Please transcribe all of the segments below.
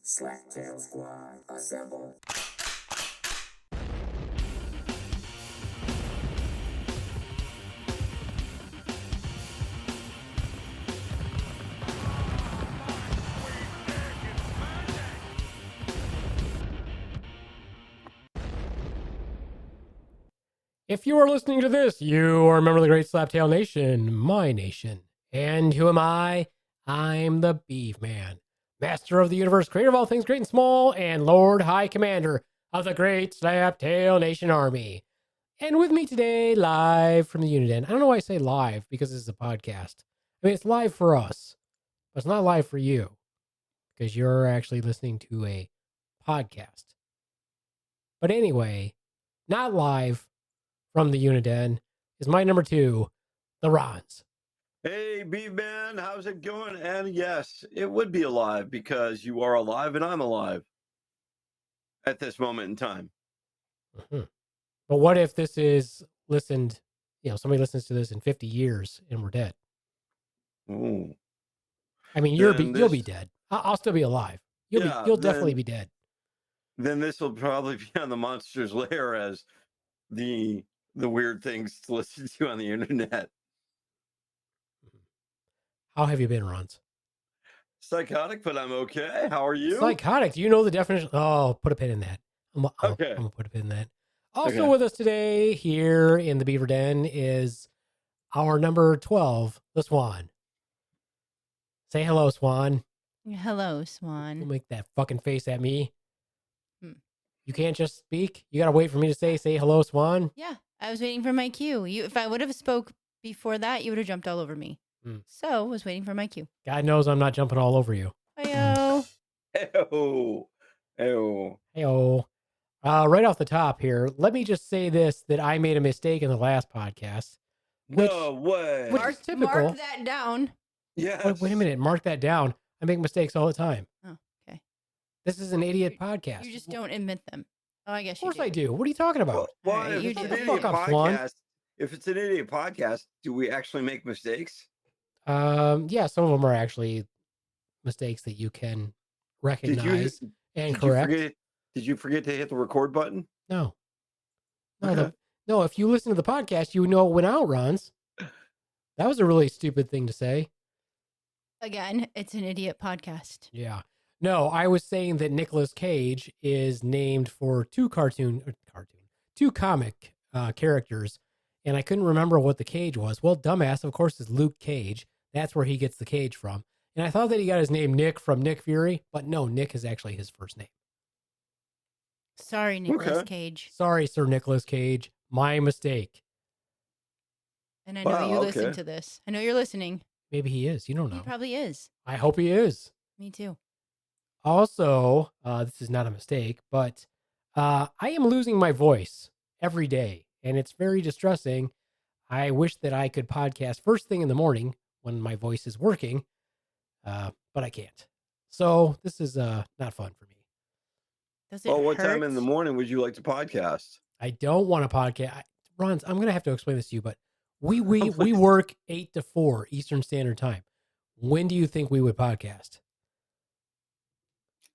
Slacktail Squad, assemble. If you are listening to this, you are a member of the Great Slaptail Nation, my nation. And who am I? I'm the Beaveman, master of the universe, creator of all things great and small, and Lord High Commander of the Great Slaptail Nation Army. And with me today, live from the Uniden. I don't know why I say live, because this is a podcast. I mean, it's live for us, but it's not live for you, because you're actually listening to a podcast. But anyway, not live from the Uniden is my number 2, the Ronz. Hey, Beaveman, how's it going? And yes, it would be alive because you are alive and I'm alive at this moment in time. Mm-hmm. But what if this is listened, somebody listens to this in 50 years and we're dead? Ooh. I mean, you'll be dead. I'll still be alive. You'll definitely be dead. Then this will probably be on the Monsters Lair as the weird things to listen to on the internet. How have you been, Ronz? Psychotic, but I'm okay. How are you? Psychotic. Do you know the definition? Oh, put a pin in that. Okay. I'm going to put a pin in that. Also with us today here in the Beaver Den is our number 12, the Swan. Say hello, Swan. Hello, Swan. Don't make that fucking face at me. You can't just speak. You got to wait for me to say hello, Swan. Yeah, I was waiting for my cue. If I would have spoke before that, you would have jumped all over me. So I was waiting for my cue. God knows I'm not jumping all over you. Heyo. Heyo. Heyo. Heyo. Right off the top here, let me just say this, that I made a mistake in the last podcast. No way. Which is typical. Mark that down. Yeah. Wait a minute. Mark that down. I make mistakes all the time. Oh, okay. This is an idiot podcast. You just don't admit them. Oh, I guess Of course you do. I do. What are you talking about? Well, Right, if you it's do. an idiot Fuck up, Swan. podcast, if it's an idiot podcast, do we actually make mistakes? Yeah, some of them are actually mistakes that you can recognize and correct. Did you forget to hit the record button? No. Okay. No, if you listen to the podcast, you know it went out, Ronz. That was a really stupid thing to say. Again, it's an idiot podcast. Yeah. No, I was saying that Nicolas Cage is named for two comic characters, and I couldn't remember what the Cage was. Well, dumbass, of course, is Luke Cage. That's where he gets the Cage from. And I thought that he got his name Nick from Nick Fury, but no, Nick is actually his first name. Sorry, Nicolas Cage. Sorry, Sir Nicolas Cage. My mistake. And I know you listen to this. I know you're listening. Maybe he is. You don't know. He probably is. I hope he is. Me too. Also, this is not a mistake, but I am losing my voice every day, and it's very distressing. I wish that I could podcast first thing in the morning when my voice is working, but I can't. So this is not fun for me. Does it what hurt? time in the morning would you like to podcast? I don't want to podcast. Ron, I'm going to have to explain this to you, but we work 8 to 4 Eastern Standard Time. When do you think we would podcast?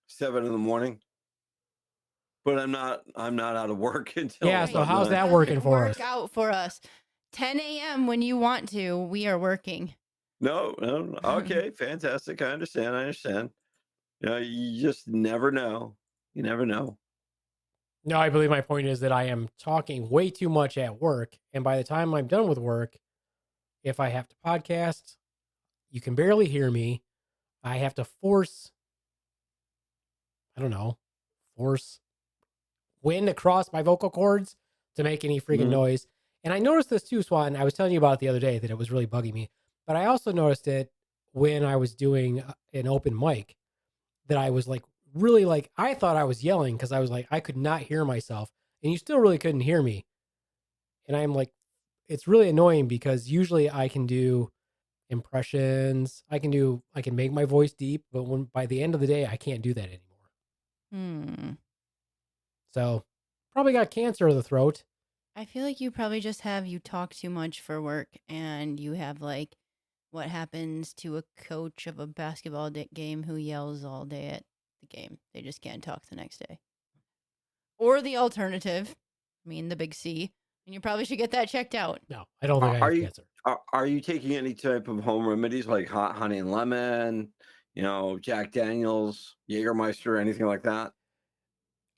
7 in the morning. But I'm not out of work until. Yeah, so how's that working for us? Work out for us. 10 a.m. when you want to. We are working. No. Okay, fantastic. I understand. You just never know. You never know. No, I believe my point is that I am talking way too much at work. And by the time I'm done with work, if I have to podcast, you can barely hear me. I have to force wind across my vocal cords to make any freaking noise. And I noticed this too, Swan. I was telling you about it the other day that it was really bugging me. But I also noticed it when I was doing an open mic that I was I thought I was yelling because I was like, I could not hear myself. And you still really couldn't hear me. And I'm like, it's really annoying because usually I can do impressions. I can make my voice deep, but by the end of the day, I can't do that anymore. So probably got cancer of the throat. I feel like you probably just you talk too much for work, and you have what happens to a coach of a basketball game who yells all day at the game. They just can't talk the next day. Or the alternative, the big C, and you probably should get that checked out. No, I don't think I have cancer. Are you taking any type of home remedies like hot honey and lemon, Jack Daniels, Jägermeister, anything like that?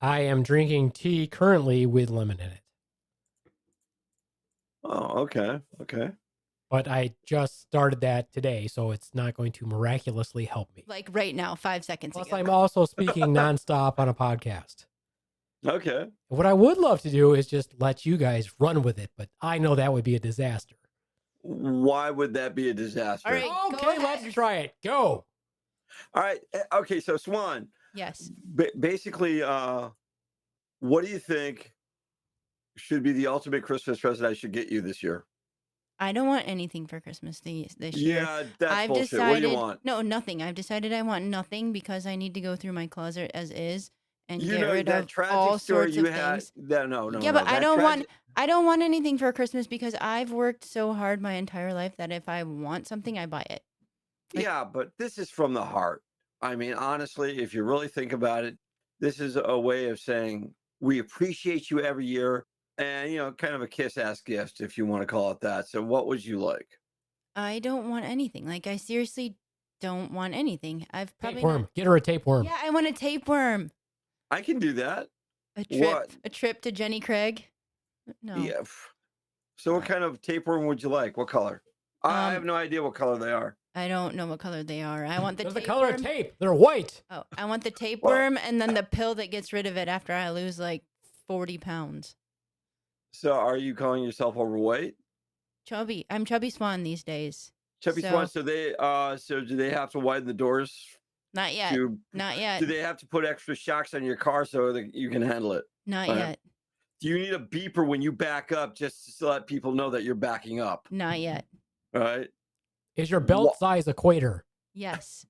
I am drinking tea currently with lemon in it. Oh, okay. But I just started that today, so it's not going to miraculously help me. Like right now, 5 seconds Plus, ago. I'm also speaking nonstop on a podcast. Okay. What I would love to do is just let you guys run with it, but I know that would be a disaster. Why would that be a disaster? All right, Okay, let's try it. Go. All right. Okay, so Swan. Yes. Basically, what do you think should be the ultimate Christmas present I should get you this year? I don't want anything for Christmas this year. Yeah, that's I've bullshit. decided, What do you want? No, nothing. I've decided I want nothing because I need to go through my closet as is and get rid that of tragic all story sorts you of had. things. No. Yeah, but I don't want anything for Christmas because I've worked so hard my entire life that if I want something, I buy it. Yeah, but this is from the heart. Honestly, if you really think about it, this is a way of saying we appreciate you every year and, kind of a kiss-ass gift, if you want to call it that. So what would you like? I don't want anything. Like, I seriously don't want anything. I've probably Tapeworm. Get her a tapeworm. Yeah, I want a tapeworm. I can do that. A trip to Jenny Craig. No. Yeah. So what kind of tapeworm would you like? What color? I have no idea what color they are. I don't know what color they are. I want the They're the color of tape. They're white. Oh, I want the tapeworm and then the pill that gets rid of it after I lose like 40 pounds. So are you calling yourself overweight? Chubby. I'm Chubby Swan these days. Chubby Swan. So do they have to widen the doors? Not yet. Not yet. Do they have to put extra shocks on your car so that you can handle it? Not yet. Do you need a beeper when you back up just to let people know that you're backing up? Not yet. All right. Is your belt size equator? Yes.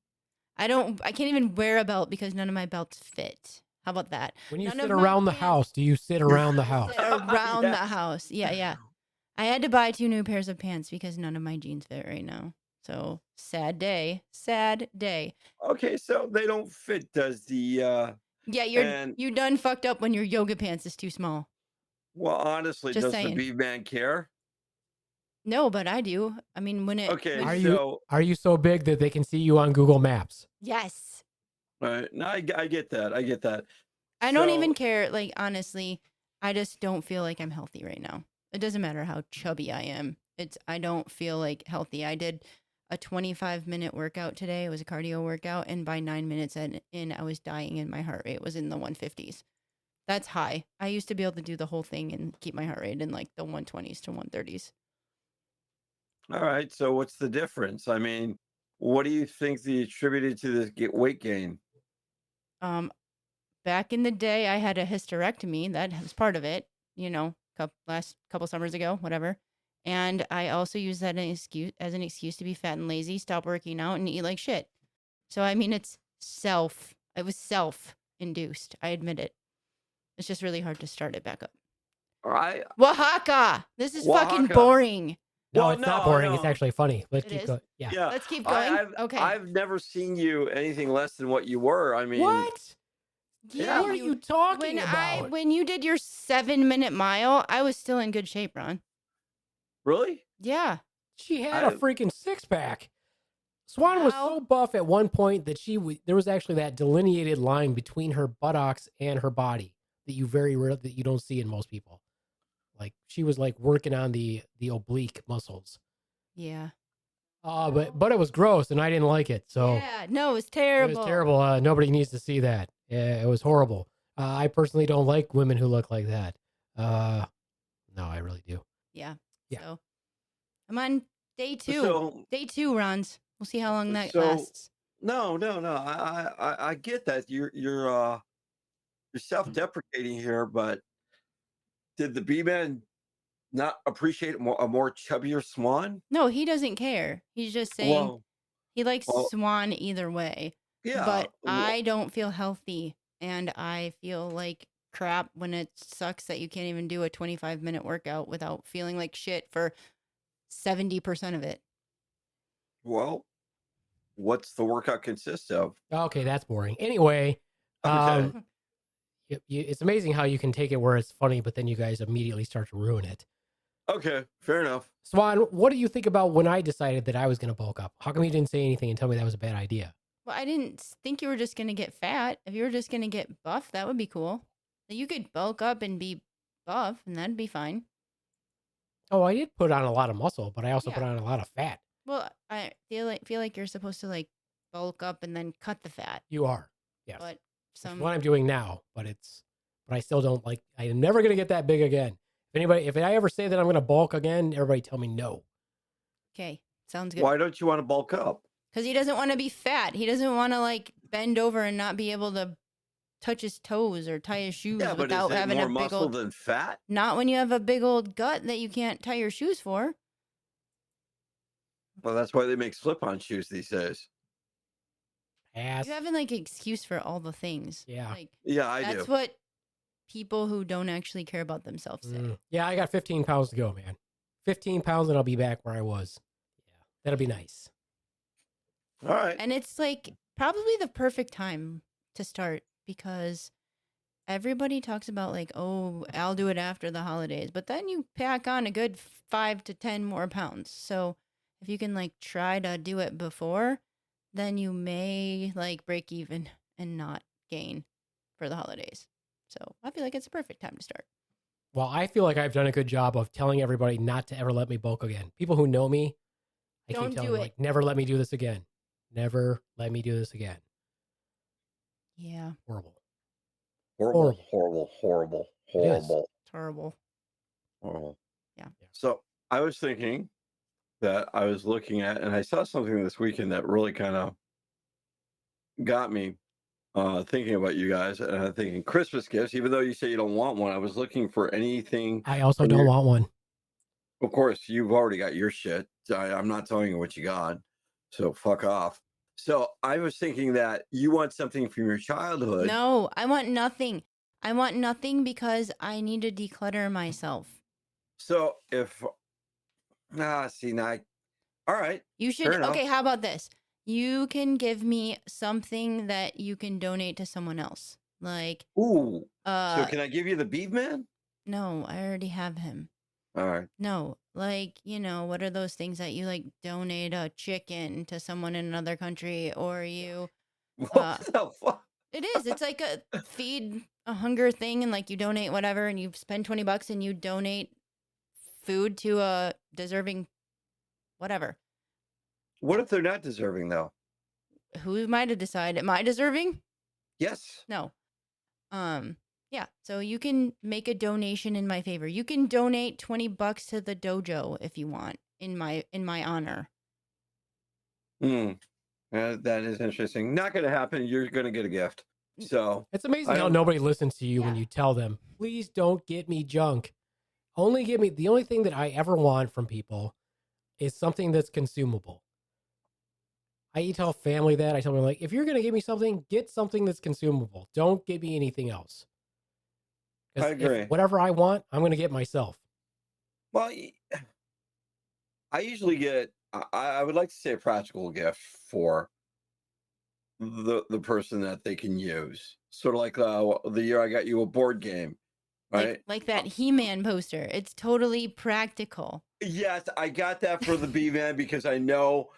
I can't even wear a belt because none of my belts fit. How about that? When you sit around the house, do you sit around the house? Around the house. Yeah. I had to buy 2 new pairs of pants because none of my jeans fit right now. So sad day. Okay, so they don't fit. Does the Yeah, you done fucked up when your yoga pants is too small. Well, honestly, Just does saying. the Beaveman care? No, but I do. When it Okay, are you so big that they can see you on Google Maps? Yes. All right. No, I get that. I don't even care. Like, honestly, I just don't feel like I'm healtha right now. It doesn't matter how chubby I am. I don't feel like healthy. I did a 25-minute workout today. It was a cardio workout. And by 9 minutes in, I was dying and my heart rate was in the 150s. That's high. I used to be able to do the whole thing and keep my heart rate in like the 120s to 130s. All right. So what's the difference? What do you think they attributed to this weight gain? Back in the day, I had a hysterectomy. That was part of it, last couple summers ago, whatever. And I also used that as an excuse to be fat and lazy, stop working out, and eat like shit. So, it was self-induced. I admit it. It's just really hard to start it back up. All right. Oaxaca! This is fucking boring. No, it's not boring. No. It's actually funny. Let's keep going. Yeah. Let's keep going. Okay. I've never seen you anything less than what you were. What? Yeah, what are you talking about? When you did your 7-minute mile, I was still in good shape, Ron. Really? Yeah. She had a freaking six-pack. Swan was so buff at one point that there was actually that delineated line between her buttocks and her body that you don't see in most people. Like she was like working on the oblique muscles. Yeah. But it was gross and I didn't like it. So yeah, no, it was terrible. It was terrible. Nobody needs to see that. It was horrible. I personally don't like women who look like that. No, I really do. Yeah. So I'm on day 2. Day 2, Ronz. We'll see how long that lasts. No. I get that. You're self-deprecating here, but did the B-Man not appreciate a more chubbier Swan? No, he doesn't care. He's just saying he likes Swan either way. Yeah. But I don't feel healthy, and I feel like crap when it sucks that you can't even do a 25-minute workout without feeling like shit for 70% of it. Well, what's the workout consist of? Okay, that's boring. Anyway, Okay. It's amazing how you can take it where it's funny, but then you guys immediately start to ruin it. Okay, fair enough. Swan, what do you think about when I decided that I was going to bulk up? How come you didn't say anything and tell me that was a bad idea? Well, I didn't think you were just going to get fat. If you were just going to get buff, that would be cool. You could bulk up and be buff, and that'd be fine. Oh, I did put on a lot of muscle, but I also Yeah. put on a lot of fat. Well, I feel like you're supposed to like bulk up and then cut the fat. You are, yes. But It's what I'm doing now, but I still don't like. I'm never going to get that big again. If I ever say that I'm going to bulk again, everybody tell me no. Okay, sounds good. Why don't you want to bulk up? Because he doesn't want to be fat. He doesn't want to like bend over and not be able to touch his toes or tie his shoes Yeah, but without is it having more a big muscle old. than fat? Not when you have a big old gut that you can't tie your shoes for. Well, that's why they make slip-on shoes these days. Ass. You have an like excuse for all the things. Yeah. Like Yeah, I that's do. what people who don't actually care about themselves say. Yeah, I got 15 pounds to go, man. 15 pounds and I'll be back where I was. Yeah, that'll be nice. All right. And it's like probably the perfect time to start because everybody talks about like, oh, I'll do it after the holidays, but then you pack on a good 5 to 10 more pounds. So if you can like try to do it before, then you may like break even and not gain for the holidays. So I feel like it's a perfect time to start. Well, I feel like I've done a good job of telling everybody not to ever let me bulk again. People who know me, I Don't keep telling do them, it. like, never let me do this again. Never let me do this again. Yeah, Horrible. Horrible. It is. terrible. Horrible. Yeah. So I was thinking that I was looking at, and I saw something this weekend that really kind of got me thinking about you guys. And I'm thinking Christmas gifts, even though you say you don't want one, I was looking for anything. I also from don't your- want one. Of course, you've already got your shit. I'm not telling you what you got. So fuck off. So I was thinking that you want something from your childhood. No, I want nothing. I want nothing because I need to declutter myself. So if see now, all right. You should. Fair enough. Okay, how about this? You can give me something that you can donate to someone else. Like, Ooh. So uh, can I give you the Beaveman? no, I already have him. All right. No, like, what are those things that you like donate a chicken to someone in another country or you What the fuck? it is. It's like a feed a hunger thing and like you donate whatever and you spend $20 and you donate food to a deserving whatever. What if they're not deserving though? Who am I to decide? Am I deserving? Yes. No. Yeah. So you can make a donation in my favor. You can donate $20 to the dojo if you want in my honor. That is interesting. Not going to happen. You're going to get a gift. So It's amazing how nobody listens to you when you tell them, please don't get me junk. Only give me the only thing that I ever want from people is something that's consumable. I tell family that. I tell them, like, if you're going to give me something, get something that's consumable. Don't give me anything else. I agree. Whatever I want, I'm going to get myself. Well, I usually get, I would like to say a practical gift for the person that they can use. Sort of like the year I got you a board game, right? Like that He-Man poster. It's totally practical. Yes, I got that for the B-Man because I know,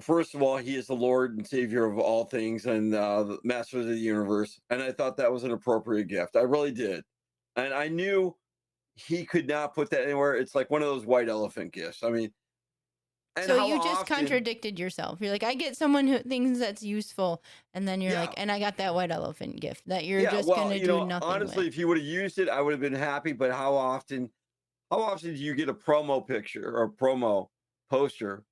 first of all, he is the Lord and Savior of all things and the Master of the universe. And I thought that was an appropriate gift. I really did. And I knew he could not put that anywhere. It's like one of those white elephant gifts. I mean, and So how you just often- contradicted yourself. You're like, I get someone who thinks that's useful, and then you're Yeah. like, and I got that white elephant gift that you're Yeah, just well, gonna you do know, nothing honestly, with. if you would have used it, I would have been happy. But how often do you get a promo picture or a promo poster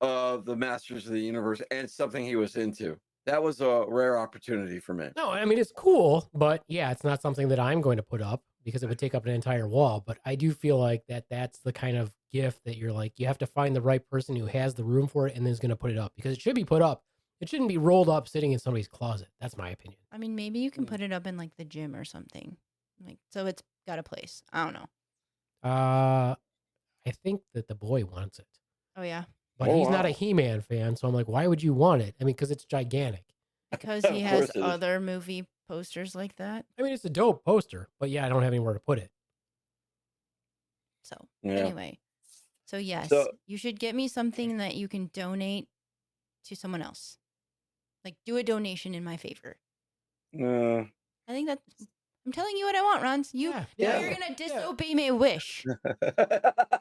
of the Masters of the Universe and something he was into? That was a rare opportunity for me. No, I mean, it's cool, but yeah, it's not something that I'm going to put up because it would take up an entire wall. But I do feel like that's the kind of gift that you're like, you have to find the right person who has the room for it and then is going to put it up because it should be put up. It shouldn't be rolled up sitting in somebody's closet. That's my opinion. I mean, maybe you can put it up in like the gym or something, like so it's got a place. I don't know. I think that the boy wants it, Oh yeah. but Oh, he's not a wow. He-Man fan. So I'm like, why would you want it? I mean, because it's gigantic. Because Of he course has it is. other movie posters like that. I mean, it's a dope poster, but yeah, I don't have anywhere to put it. So Yeah. anyway, so yes, So you should get me something that you can donate to someone else. Like do a donation in my favor. uh, I think that I'm telling you what I want, Ronz. Yeah, You're gonna disobey my wish,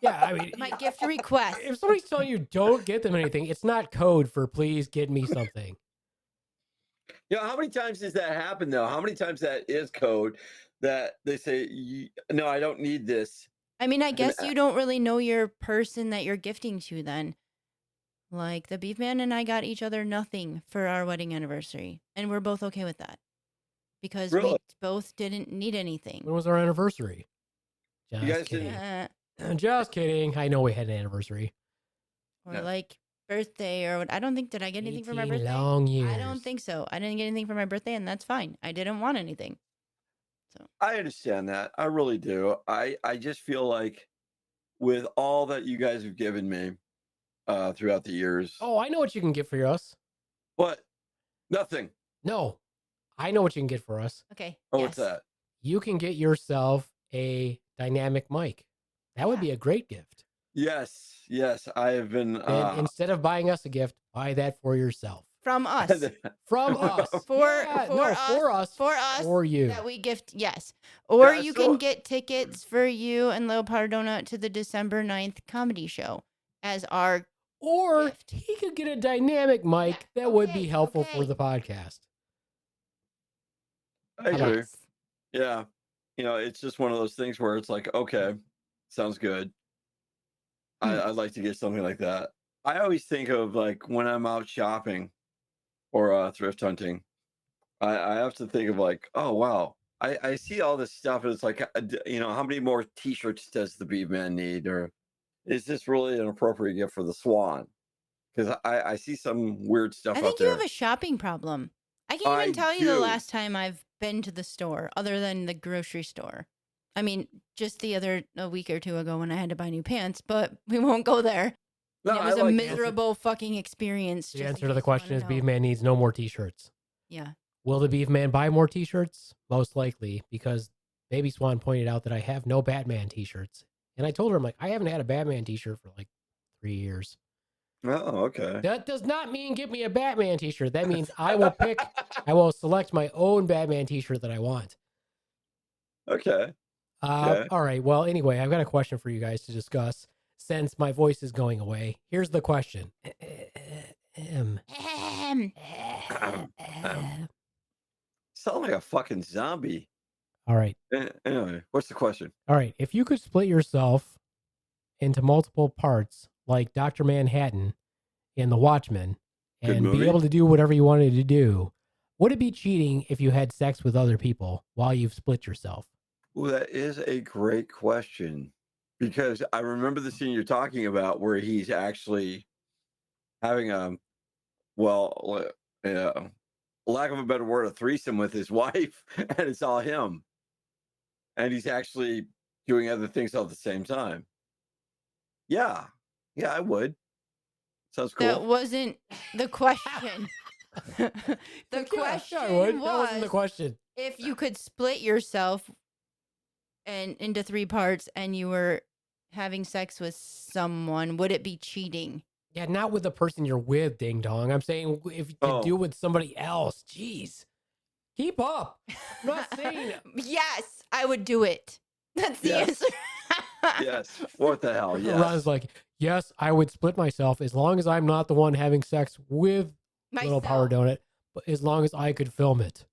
yeah. I mean, my gift request. if somebody's telling you don't get them anything, it's not code for please get me something. how many times does that happen though? How many times that is code that they say, no, I don't need this. I mean, I guess you don't really know your person that you're gifting to then. Like the Beaveman and I got each other nothing for our wedding anniversary, and we're both okay with that because we Really? both didn't need anything. When was our anniversary? Just You guys kidding. didn't- Just kidding. I know we had an anniversary. Or No. like birthday or what. I don't think did I get anything for my 18 birthday? long years. I don't think so. I didn't get anything for my birthday, and that's fine. I didn't want anything. I understand that. I really do. I just feel like with all that you guys have given me throughout the years. Oh, I know what you can get for us. What? Nothing. No, I know what you can get for us. Okay. Oh, yes. what's that? You can get yourself a dynamic mic. That would be a great gift. Yes. I have been. And instead of buying us a gift, buy that for yourself. From us. From us. For us. For you. That we gift, yes. Or Yeah, you so- can get tickets for you and Leopold Donut to the December 9th comedy show as our Or gift. he could get a dynamic mic that would be okay, helpful for okay. the podcast. I agree. Yes. Yeah. It's just one of those things where it's like, okay, sounds good. I'd like to get something like that. I always think of like when I'm out shopping or thrift hunting, I have to think of like, oh, wow. I see all this stuff and it's like, how many more t-shirts does the Beaveman need? Or is this really an appropriate gift for the Swan? Because I see some weird stuff I out think you there. have a shopping problem. I can't even I tell you the do. last time I've been to the store other than the grocery store. I mean, just a week or two ago when I had to buy new pants, but we won't go there. No, It I was a like- miserable fucking experience. The just in answer to the case you wanna question is know. Beefman needs no more t-shirts. Yeah. Will the Beefman buy more t-shirts? Most likely, because Baby Swan pointed out that I have no Batman t-shirts. And I told her, I'm like, I haven't had a Batman t-shirt for like 3 years. Oh, okay. That does not mean give me a Batman t-shirt. That means I will select my own Batman t-shirt that I want. Okay. Okay. All right. Well, anyway, I've got a question for you guys to discuss since my voice is going away. Here's the question. Sound like a fucking zombie. All right. Anyway, what's the question? All right. If you could split yourself into multiple parts like Dr. Manhattan in The Watchmen Good and be movie. able to do whatever you wanted to do, would it be cheating if you had sex with other people while you've split yourself? Well, that is a great question because I remember the scene you're talking about where he's actually having lack of a better word, a threesome with his wife, and it's all him. And he's actually doing other things all at the same time. Yeah, I would. Sounds cool. That wasn't the question. The question I would. was, That wasn't the question. if you could split yourself and into 3 parts and you were having sex with someone, would it be cheating? Yeah, not with the person you're with, ding dong. I'm saying if you could do it with somebody else. Jeez. Keep up. I'm not saying Yes, I would do it. That's the Yes. answer. Yes. What the hell? Yes. Ron's like, yes, I would split myself as long as I'm not the one having sex with Little Power Donut, but as long as I could film it.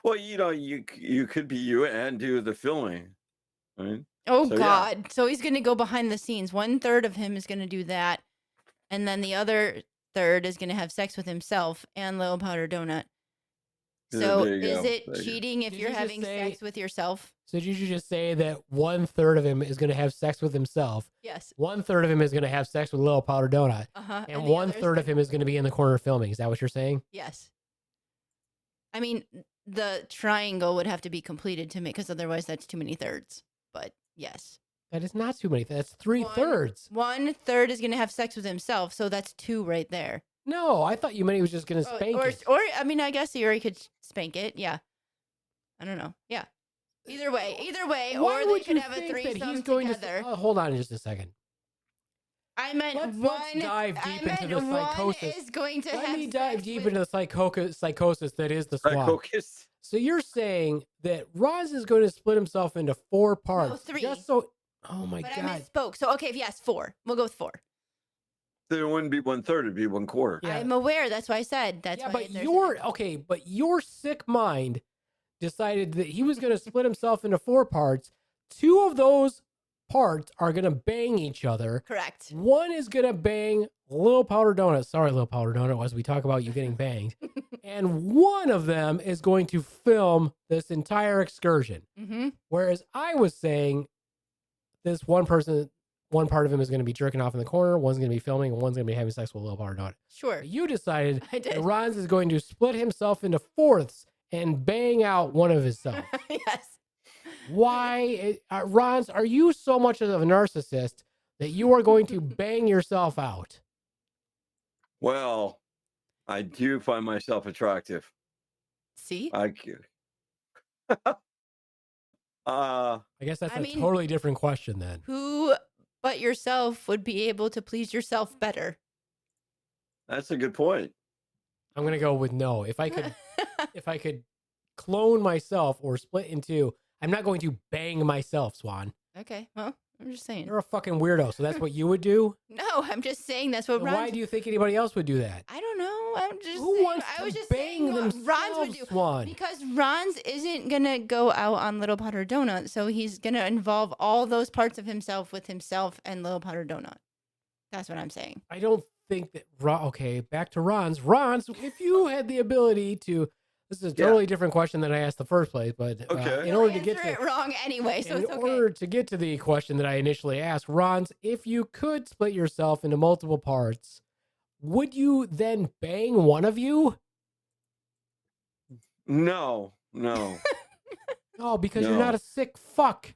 Well, you could be you and do the filming. Right? Oh, So, yeah. God. So he's going to go behind the scenes. 1/3 of him is going to do that. And then the other third is going to have sex with himself and Little Powder Donut. Yeah, So there you is go. it There you go. cheating if Did you're you just having say- sex with yourself? So did you just say that 1/3 of him is going to have sex with himself, Yes. 1/3 of him is going to have sex with Little Powder Donut, Uh-huh. and the 1/3 of him is going to be in the corner filming? Is that what you're saying? Yes. I mean, the triangle would have to be completed to make, because otherwise that's too many thirds. But yes. That is not too many. That's 3/3. 1/3 is going to have sex with himself. So that's 2 right there. No, I thought you meant he was just going to spank it. Or I mean, I guess he already could spank it. Yeah. I don't know. Yeah. Either way, Why or they would could you have a think that threesome he's going together. to? Hold on just a second. I meant Let's dive deep into the psychosis. One is going to Let have me dive sex deep with- into the psychosis that is the Swan. Psychocus. So you're saying that Ronz is going to split himself into 4 parts? No, 3. Just so. Oh my but god! I misspoke. So okay, yes, 4. We'll go with 4. There wouldn't be 1/3; it'd be 1/4. Yeah. I'm aware. That's why I said. That's Yeah, why but there's your an- okay, but your sick mind decided that he was going to split himself into 4 parts. 2 of those parts are going to bang each other. correct. One is going to bang Little Powder Donut. Sorry, Little Powder Donut, as we talk about you getting banged. And one of them is going to film this entire excursion. Mm-hmm. Whereas I was saying this one part of him is going to be jerking off in the corner, one's going to be filming, and one's going to be having sex with Little Powder Donut. Sure. You decided I did. that Ronz is going to split himself into 4ths and bang out one of himself. Yes. Why, Ronz, are you so much of a narcissist that you are going to bang yourself out? Well, I do find myself attractive. See? I guess that's I a mean- totally different question then. Who but yourself would be able to please yourself better? That's a good point. I'm going to go with no. If I could clone myself or split in 2, I'm not going to bang myself, Swan. Okay. Well, I'm just saying. You're a fucking weirdo. So that's what you would do? No, I'm just saying that's what Then Ron. why do you think anybody else would do that? I don't know. I'm just. Who saying, wants I was to just bang saying what themselves, Ron's would do. Swan? Because Ron's isn't gonna go out on Little Powder Donut, so he's gonna involve all those parts of himself with himself and Little Powder Donut. That's what I'm saying. I don't think that okay, back to Ronz. Ronz, if you had the ability to, this is a totally different question than I asked the first place, but Okay. in order to You'll get answer to it wrong anyway, so in it's okay. order to get to the question that I initially asked, Ronz, if you could split yourself into multiple parts, would you then bang one of you? No. Oh, because you're No. not a sick fuck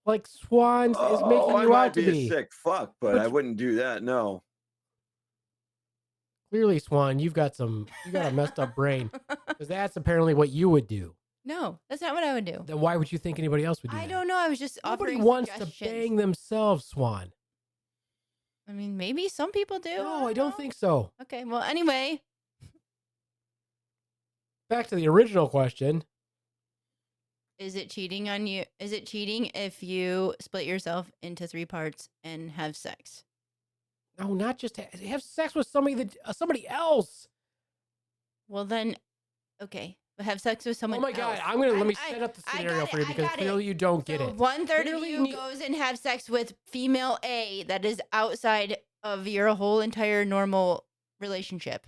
like Swan is I making you might out to be be. a sick fuck, but I wouldn't do that. No. Clearly, Swan, you got a messed up brain, because that's apparently what you would do. No, that's not what I would do. Then why would you think anybody else would do I that? don't know. I was just Nobody offering wants to suggestions. bang themselves, Swan. I mean, maybe some people do. No, I don't know. think so. Okay. Well, anyway, Back to the original question. is it cheating on you? Is it cheating if you split yourself into 3 parts and have sex? No, not just have sex with somebody else. Well, then, okay. Have sex with someone Oh my God! else. let me set up the I scenario got for you, it, I because got it. clearly you don't get So it. 1/3 of Clearly you goes and have sex with female A that is outside of your whole entire normal relationship,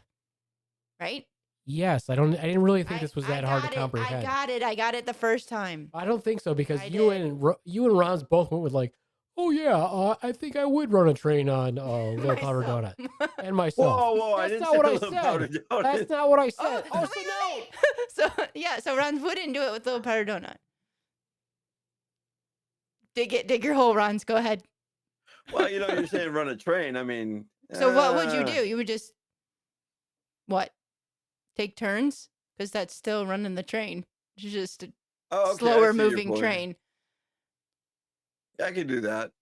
right? Yes, I didn't really think this was that hard to got it. comprehend. I got it the first time. I don't think so, because I you did. and Ron's both went with like, oh yeah, I think I would run a train on Little Powder Donut and myself. Whoa! I That's didn't not say what I Little Powder said. Donut. That's not what I said. Oh, so wait, no. wait. So yeah, so Ron wouldn't do it with Little Powder Donut. Dig your hole, Ron's. Go ahead. Well, you're saying run a train. I mean, So what would you do? You would just what? Take turns? Because that's still running the train. It's just a Oh, okay, I slower see your moving point. train. I can do that.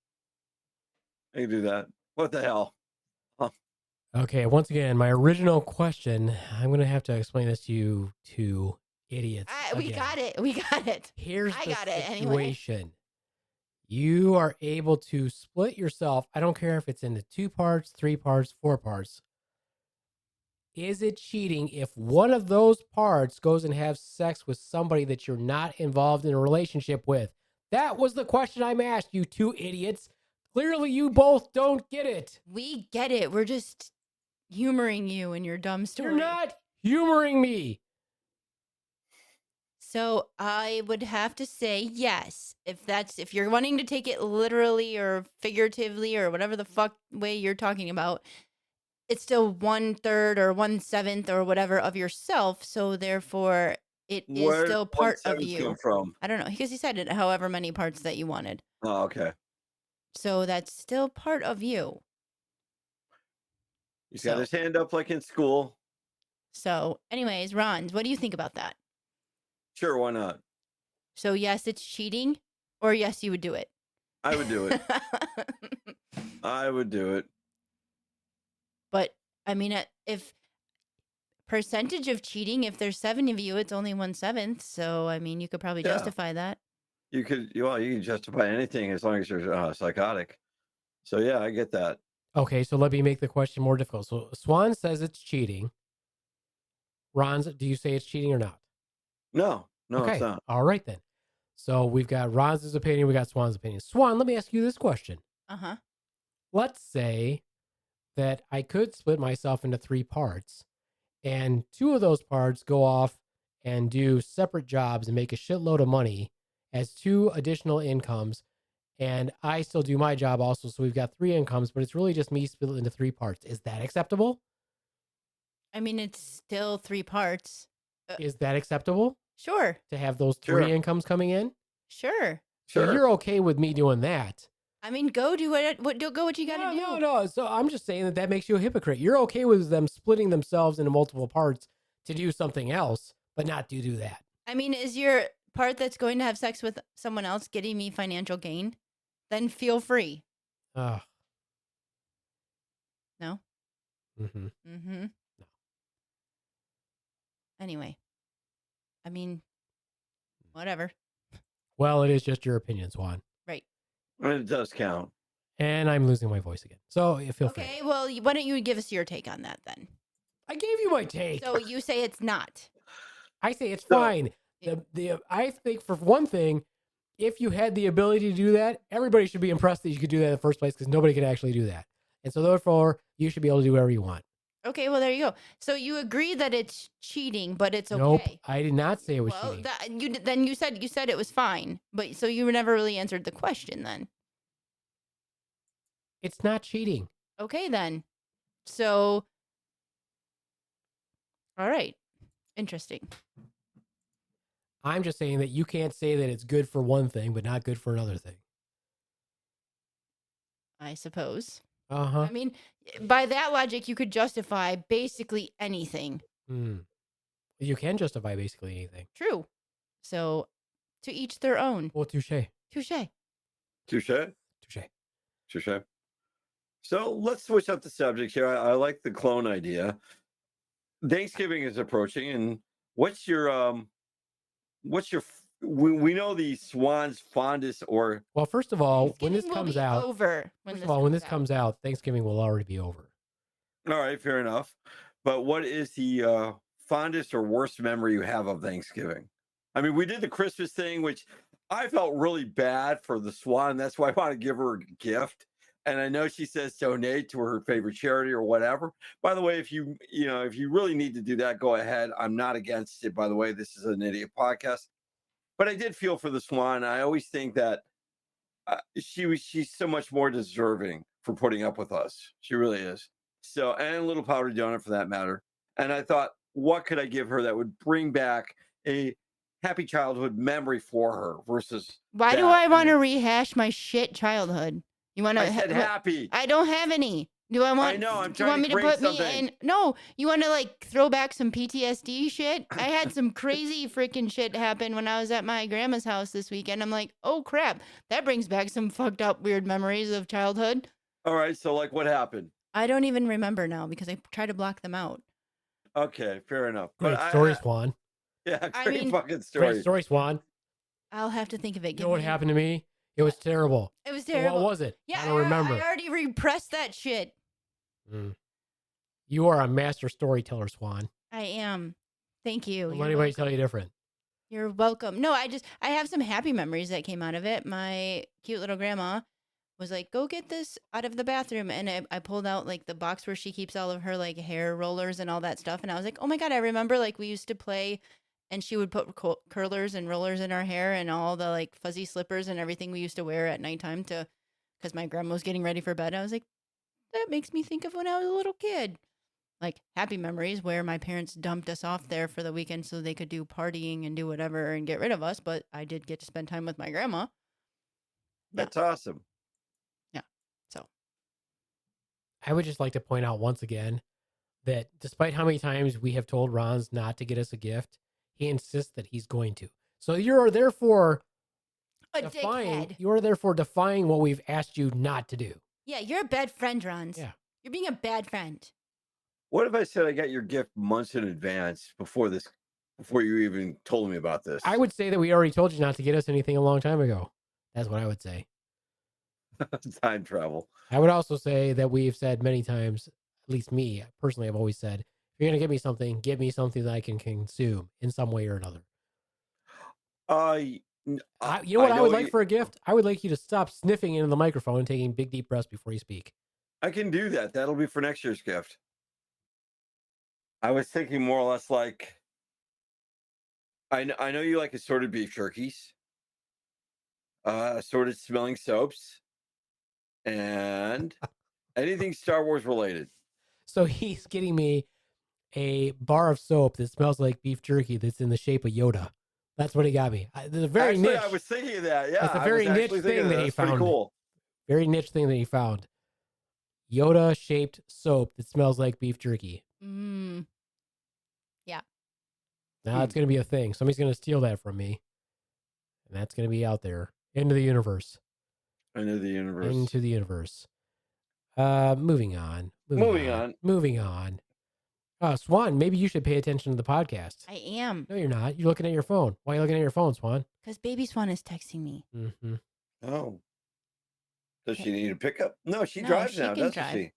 What the hell? Okay, once again, my original question. I'm going to have to explain this to you two idiots. We again. got it. We got it. Here's I the got it anyway. situation. You are able to split yourself. I don't care if it's into 2 parts, 3 parts, 4 parts. Is it cheating if one of those parts goes and has sex with somebody that you're not involved in a relationship with? That was the question I'm asked, you two idiots. Clearly, you both don't get it. We get it. We're just humoring you and your dumb story. You're not humoring me. So I would have to say yes. If you're wanting to take it literally or figuratively or whatever the fuck way you're talking about, it's still 1/3 or 1/7 or whatever of yourself. So therefore, it is Where still did part of 1/7 you. come from? I don't know, because he said it however many parts that you wanted. Oh, okay. So that's still part of you. He's got his hand up like in school. So, anyways, Ronz, what do you think about that? Sure, why not? So, yes, it's cheating, or yes, you would do it. I would do it. I would do it. But I mean, if percentage of cheating, if there's 7 of you, it's only 1/7. So, I mean, you could probably justify that. You can justify anything as long as you're psychotic. So yeah, I get that. Okay, so let me make the question more difficult. So Swan says it's cheating. Ronz, do you say it's cheating or not? No, Okay. It's not. All right then. So we've got Ronz's opinion, we got Swan's opinion. Swan, let me ask you this question. Uh-huh. Let's say that I could split myself into 3 parts, and 2 of those parts go off and do separate jobs and make a shitload of money as 2 additional incomes, and I still do my job also. So we've got 3 incomes, but it's really just me split into 3 parts. Is that acceptable? I mean, it's still 3 parts. Is that acceptable Sure. to have those 3 incomes coming in? Sure. So you're okay with me doing that? I mean, go do what you got to do. No. So I'm just saying that makes you a hypocrite. You're okay with them splitting themselves into multiple parts to do something else, but not to do that. I mean, is your part that's going to have sex with someone else getting me financial gain? Then feel free. Oh. No? Mm-hmm. Mm-hmm. No. Anyway. I mean, whatever. Well, it is just your opinion, Swan. Right. And it does count. And I'm losing my voice again. So feel free. Okay, well, why don't you give us your take on that then? I gave you my take. So you say it's not. I say it's fine. I think for one thing, if you had the ability to do that, everybody should be impressed that you could do that in the first place, because nobody could actually do that. And so therefore, you should be able to do whatever you want. Okay, well, there you go. So you agree that it's cheating, but it's okay. Nope, I did not say it was Well, cheating. then you said it was fine, but so you never really answered the question then. It's not cheating. Okay, then. So, all right. Interesting. I'm just saying that you can't say that it's good for one thing, but not good for another thing. I suppose. Uh-huh. I mean, by that logic, you could justify basically anything. You can justify basically anything. True. So, to each their own. Well, touche. Touche. Touche. Touche. Touche. So let's switch up the subject here. I like the clone idea. Thanksgiving is approaching, and what's your we know the Swan's fondest or well, first of all, when this comes out, when this comes out, Thanksgiving will already be over. All right, fair enough. But what is the fondest or worst memory you have of Thanksgiving? I mean, we did the Christmas thing, which I felt really bad for the Swan. That's why I want to give her a gift. And I know she says donate to her favorite charity or whatever. By the way, if you really need to do that, go ahead. I'm not against it. By the way, this is an idiot podcast. But I did feel for the Swan. I always think that she's so much more deserving for putting up with us. She really is. So, and a little powdered donut for that matter. And I thought, what could I give her that would bring back a happy childhood memory for her versus why do I want to rehash my shit childhood? You want to? I said happy. I don't have any. Do I want? I know. I'm do you want trying me to to put something. me in? No. You want to like throw back some PTSD shit? I had some crazy freaking shit happen when I was at my grandma's house this weekend. I'm like, oh crap, that brings back some fucked up weird memories of childhood. All right. So like, what happened? I don't even remember now because I try to block them out. Okay, fair enough. Great story, Swan. Yeah, great fucking story. Great story, Swan. I'll have to think of it. You know what happened to me? It was terrible. It was terrible. What was it? Yeah, I don't remember. I already repressed that shit. You are a master storyteller, Swan. I am. Thank you. Don't let anybody tell you different. You're welcome. No, I have some happy memories that came out of it. My cute little grandma was like, go get this out of the bathroom. And I pulled out like the box where she keeps all of her like hair rollers and all that stuff. And I was like, oh my God, I remember like we used to play and she would put curlers and rollers in our hair and all the like fuzzy slippers and everything we used to wear at nighttime because my grandma was getting ready for bed. I was like, that makes me think of when I was a little kid. Like happy memories where my parents dumped us off there for the weekend so they could do partying and do whatever and get rid of us. But I did get to spend time with my grandma. That's awesome. Yeah. So. I would just like to point out once again that despite how many times we have told Ronz not to get us a gift, he insists that he's going to. So you're therefore defying what we've asked you not to do. Yeah, you're a bad friend, Ronz. Yeah. You're being a bad friend. What if I said I got your gift months in advance before you even told me about this? I would say that we already told you not to get us anything a long time ago. That's what I would say. Time travel. I would also say that we've said many times, at least me personally, I've always said, if you're going to give me something that I can consume in some way or another. You know what I would like for a gift? I would like you to stop sniffing into the microphone and taking big, deep breaths before you speak. I can do that. That'll be for next year's gift. I was thinking more or less like, I know you like assorted beef jerkies, assorted smelling soaps, and anything Star Wars related. So he's getting me a bar of soap that smells like beef jerky that's in the shape of Yoda. That's what he got me. There's a very Actually, niche. I was thinking of that. Yeah, it's a very niche thing that he found. Cool. Very niche thing that he found. Yoda shaped soap that smells like beef jerky. Yeah. Now it's going to be a thing. Somebody's going to steal that from me, and that's going to be out there into the universe. Into the universe. Moving on. Swan, maybe you should pay attention to the podcast. I am. No, you're not. You're looking at your phone. Why are you looking at your phone, Swan? Because baby Swan is texting me. Mm-hmm. Oh. Does she need a pickup? No, she drives now, doesn't she?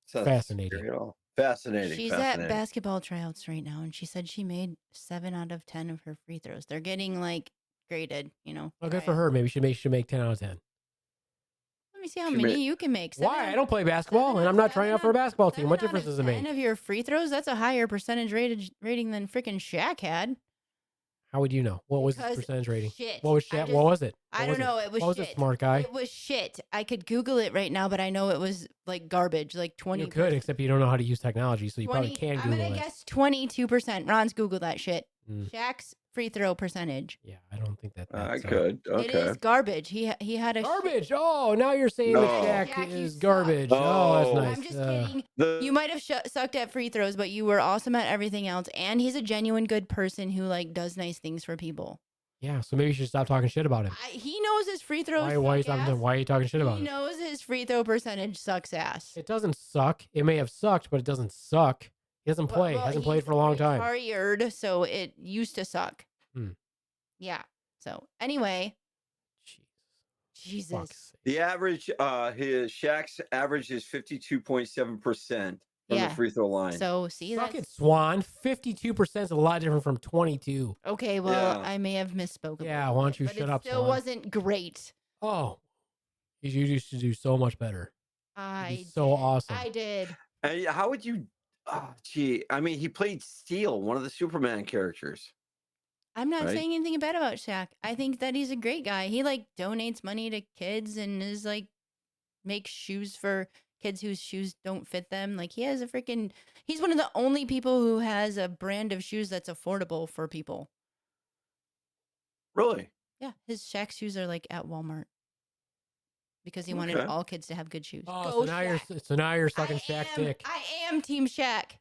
Fascinating. Fascinating. She's at basketball tryouts right now, and she said she made 7 out of 10 of her free throws. They're getting graded, Well, good for her. Maybe she should make 10 out of 10. Let me see how many you can make. Why? I don't play basketball, and I'm not trying out for a basketball team. What difference does it make? 10 of your free throws? That's a higher percentage rating than freaking Shaq had. How would you know? What was his percentage rating? Shit. What was Shaq? What was it? I don't know. It was what shit. Was it, smart guy? It was shit. I could Google it right now, but I know it was garbage, 20%. You could, except you don't know how to use technology, so you probably can Google it. I'm going to guess 22%. Ron's Google that shit. Shaq's free throw percentage. Yeah, I don't think that. I could. Okay. It is garbage. He had a garbage. Oh, now you're saying that Shaq is garbage. Oh, that's nice. I'm just kidding. You might have sucked at free throws, but you were awesome at everything else. And he's a genuine good person who does nice things for people. Yeah, so maybe you should stop talking shit about him. He knows his free throws. Why are you talking shit about him? He knows his free throw percentage sucks ass. It doesn't suck. It may have sucked, but it doesn't suck. He doesn't play. Hasn't played for a long time. Retired, so it used to suck. Yeah. So anyway, Jesus. The average, his Shaq's average is 52.7% from the free throw line. So see, suck it, Swan. 52% is a lot different from 22. Okay, well, I may have misspoken. Yeah, why don't you shut up? It still wasn't great. Oh, you used to do so much better. So awesome. I did. And how would you? Oh, gee, I mean, he played Steel, one of the Superman characters. I'm not saying anything bad about Shaq. I think that he's a great guy. He donates money to kids and is makes shoes for kids whose shoes don't fit them. He has he's one of the only people who has a brand of shoes that's affordable for people. Really? Yeah, his Shaq shoes are at Walmart because he wanted all kids to have good shoes. Oh, so now you're sucking Shaq's dick. I am Team Shaq.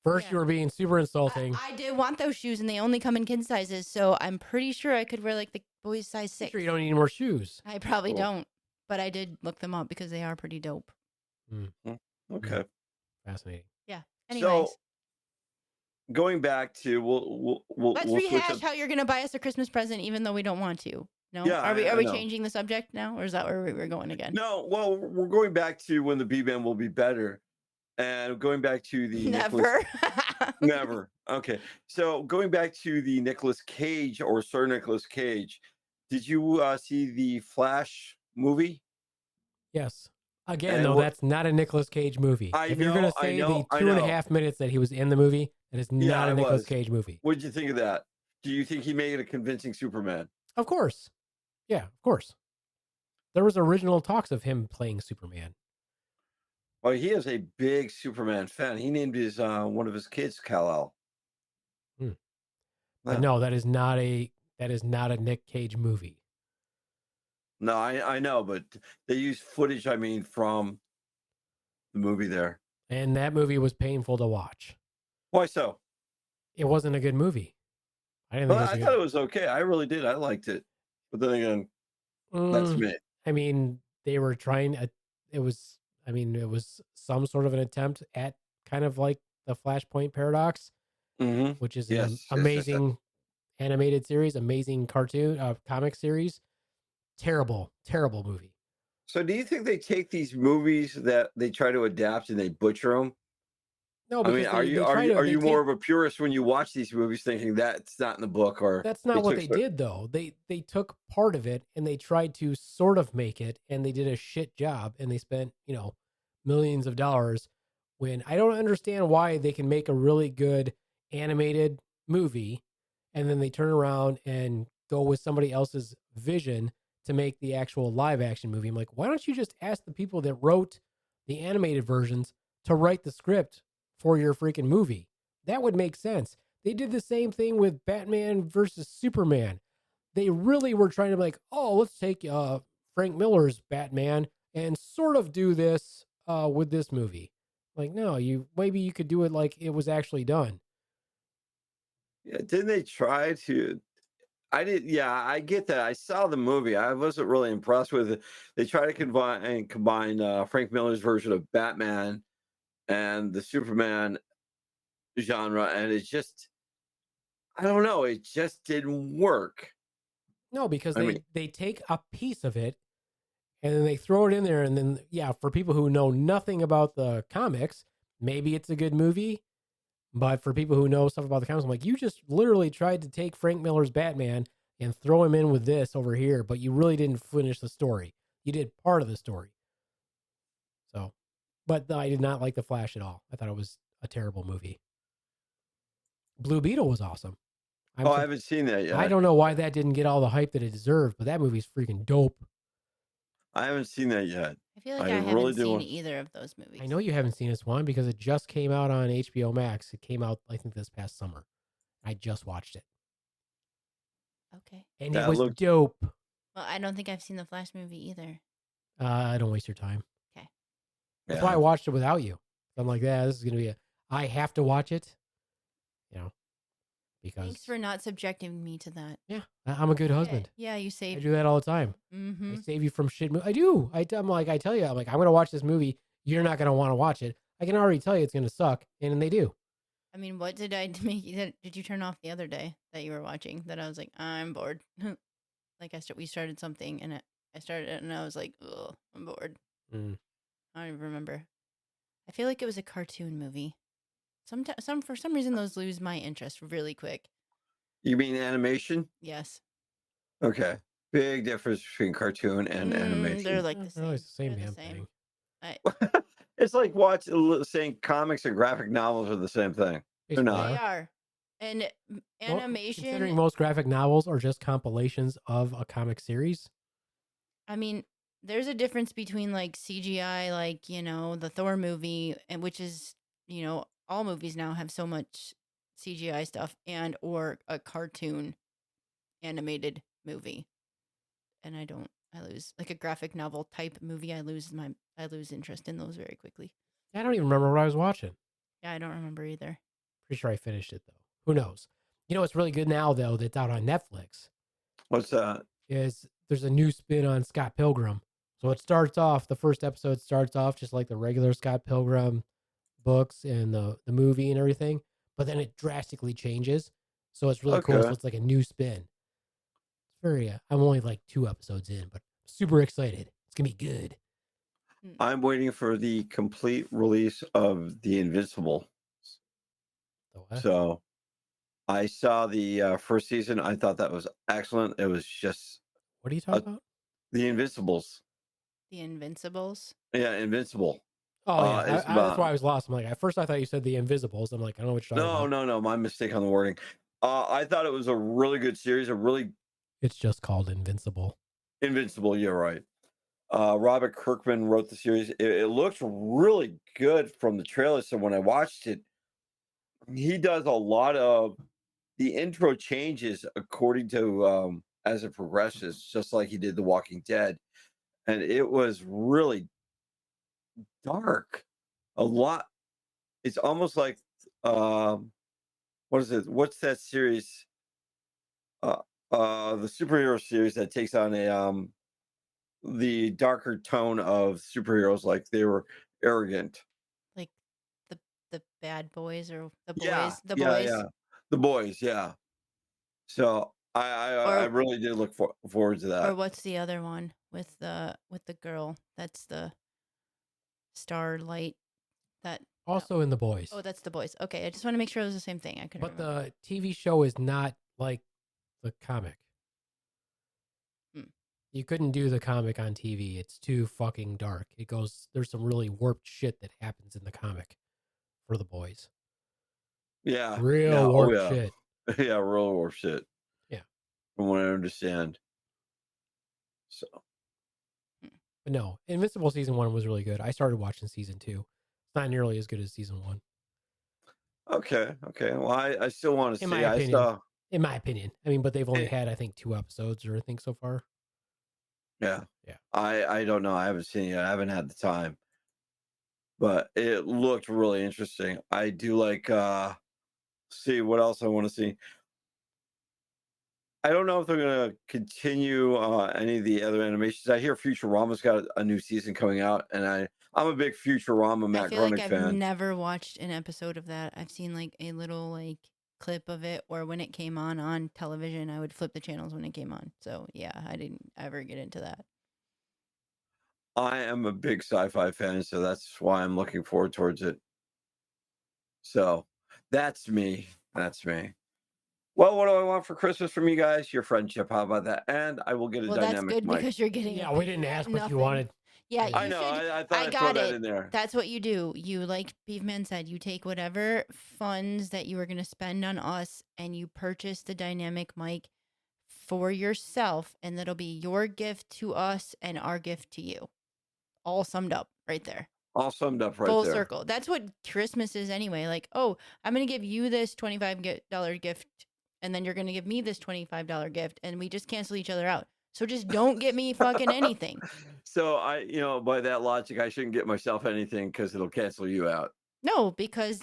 First, you were being super insulting. I did want those shoes, and they only come in kid sizes, so I'm pretty sure I could wear the boys size 6. Sure, you don't need more shoes. I probably don't, but I did look them up because they are pretty dope. Okay, fascinating. Yeah. Anyways, so going back to let's rehash how you're gonna buy us a Christmas present, even though we don't want to. No, yeah, are we changing the subject now, or is that where we're going again? No, well, we're going back to when the Beaveman will be better. And going back to the never. Okay. So going back to the Nicolas Cage or Sir Nicolas Cage, did you see the Flash movie? Yes. Again, though, that's not a Nicolas Cage movie. If you're going to say the 2.5 minutes that he was in the movie, that is not a Nicolas Cage movie. What did you think of that? Do you think he made a convincing Superman? Of course. Yeah, of course. There was original talks of him playing Superman. Well, he is a big Superman fan. He named his one of his kids Kal-El. But no, that is not a Nick Cage movie. No, I know, but they used footage. I mean, from the movie there. And that movie was painful to watch. Why so? It wasn't a good movie. I didn't think Well, I thought it was okay. I really did. I liked it. But then again, that's me. I mean, they were trying. It was some sort of an attempt at kind of like the Flashpoint paradox, which is an amazing animated series, amazing cartoon, comic series. Terrible, terrible movie. So do you think they take these movies that they try to adapt and they butcher them? No, I because mean, are you more of a purist when you watch these movies thinking that's not in the book, or that's not what they did though. They took part of it and they tried to sort of make it, and they did a shit job, and they spent, millions of dollars, when I don't understand why they can make a really good animated movie and then they turn around and go with somebody else's vision to make the actual live action movie. I'm like, why don't you just ask the people that wrote the animated versions to write the script for your freaking movie? That would make sense. They did the same thing with Batman versus Superman. They really were trying to be like, oh, let's take Frank Miller's Batman and sort of do this with this movie. Like, no, maybe you could do it like it was actually done. Yeah, didn't they try to? I did. Yeah, I get that. I saw the movie. I wasn't really impressed with it. They try to combine Frank Miller's version of Batman and the Superman genre, and it just, I don't know, it just didn't work. No, because they take a piece of it and then they throw it in there, and then for people who know nothing about the comics, maybe it's a good movie. But for people who know stuff about the comics, I'm like, you just literally tried to take Frank Miller's Batman and throw him in with this over here, but you really didn't finish the story. You did part of the story. So, but I did not like The Flash at all. I thought it was a terrible movie. Blue Beetle was awesome. I haven't seen that yet. I don't know why that didn't get all the hype that it deserved, but that movie's freaking dope. I haven't seen that yet. I feel like I haven't seen either of those movies. I know you haven't seen this one because it just came out on HBO Max. It came out, I think, this past summer. I just watched it. Okay. And it was dope. Well, I don't think I've seen the Flash movie either. Don't waste your time. Okay. That's why I watched it without you. I'm like, this is going to be I have to watch it. Because thanks for not subjecting me to that. Yeah, I'm a good husband. Yeah, you save. I do that all the time. Mm-hmm. I save you from shit. I do. I'm like, I tell you, I'm like, I'm going to watch this movie. You're not going to want to watch it. I can already tell you it's going to suck, and they do. I mean, what did I make? Did you turn off the other day that you were watching? That I was like, I'm bored. Like we started something, and I started it, and I was like, oh, I'm bored. I don't even remember. I feel like it was a cartoon movie. For some reason, those lose my interest really quick. You mean animation? Yes. Okay. Big difference between cartoon and animation. They're like the same. It's the same damn thing. It's like saying comics and graphic novels are the same thing. They're not. They are. And animation. Considering most graphic novels are just compilations of a comic series. I mean, there's a difference between like CGI, like, the Thor movie, and which is, all movies now have so much CGI stuff, and or a cartoon animated movie. And I lose like a graphic novel type movie. I lose interest in those very quickly. I don't even remember what I was watching. Yeah, I don't remember either. Pretty sure I finished it though. Who knows? What's really good now though that's out on Netflix? What's that? Is there's a new spin on Scott Pilgrim. So it starts off, the first episode starts off just like the regular Scott Pilgrim books and the movie and everything, but then it drastically changes. So it's really cool. So it's like a new spin. It's very, I'm only like 2 episodes in, but super excited. It's going to be good. I'm waiting for the complete release of The Invincible. So I saw the first season. I thought that was excellent. It was just... What are you talking about? The Invincibles. The Invincibles? Yeah, Invincible. Oh, yeah. That's why I was lost. I'm like, at first I thought you said The Invisibles. I'm like, I don't know what you're talking about. No. My mistake on the wording. I thought it was a really good series. It's just called Invincible. Invincible, you're right. Robert Kirkman wrote the series. It looks really good from the trailer. So when I watched it, he does a lot of the intro changes according to as it progresses, just like he did The Walking Dead. And it was really dark. a lot. It's almost like what is it? What's that series? Uh, the superhero series that takes on a the darker tone of superheroes, like they were arrogant. Like the bad boys or the Yeah, boys, the yeah, boys, yeah. The boys, yeah. So I or really did look forward to or that. what's the other one with the girl? That's the Starlight. That no. Also in The Boys. Oh, that's the boys. Okay, I just want to make sure it was the same thing. I couldn't But remember. the TV show is not like the comic. Hmm. You couldn't do the comic on TV. It's too fucking dark. There's some really warped shit that happens in the comic for The Boys. Yeah, Real yeah, oh warped yeah, shit. yeah, real war shit. Yeah. From what I understand. So But no, Invincible season 1 was really good. I started watching season 2. It's not nearly as good as season 1. okay. Well, I still want to In see. my I opinion. saw. In my opinion. I mean, but they've only Eh, had, I think, 2 episodes or I think so far. Yeah. Yeah. I don't know. I haven't seen it. I haven't had the time. But it looked really interesting. I do like see what else I want to see. I don't know if they're gonna continue any of the other animations. I hear Futurama's got a new season coming out, and I'm a big Futurama I Matt feel like Groening I've fan. never watched an episode of that. I've seen like a little like clip of it, or when it came on television, I would flip the channels when it came on. So yeah, I didn't ever get into that. I am a big sci-fi fan, so that's why I'm looking forward towards it. So that's me. That's me. Well, what do I want for Christmas from you guys? Your friendship. How about that? And I will get a Well, that's dynamic good mic. because you're getting. Yeah, we didn't ask what you nothing. wanted. Yeah, I I you know. should. I thought I I'd throw got that it. in there. That's what you do. You, like Beaveman said, you take whatever funds that you were going to spend on us and you purchase the dynamic mic for yourself, and that'll be your gift to us and our gift to you. All summed up right there. All summed up right Full there. circle. That's what Christmas is anyway. Like, oh, I'm going to give you this $25 gift, and then you're going to give me this $25 gift, and we just cancel each other out. So just don't get me fucking anything. So by that logic, I shouldn't get myself anything because it'll cancel you out. No, because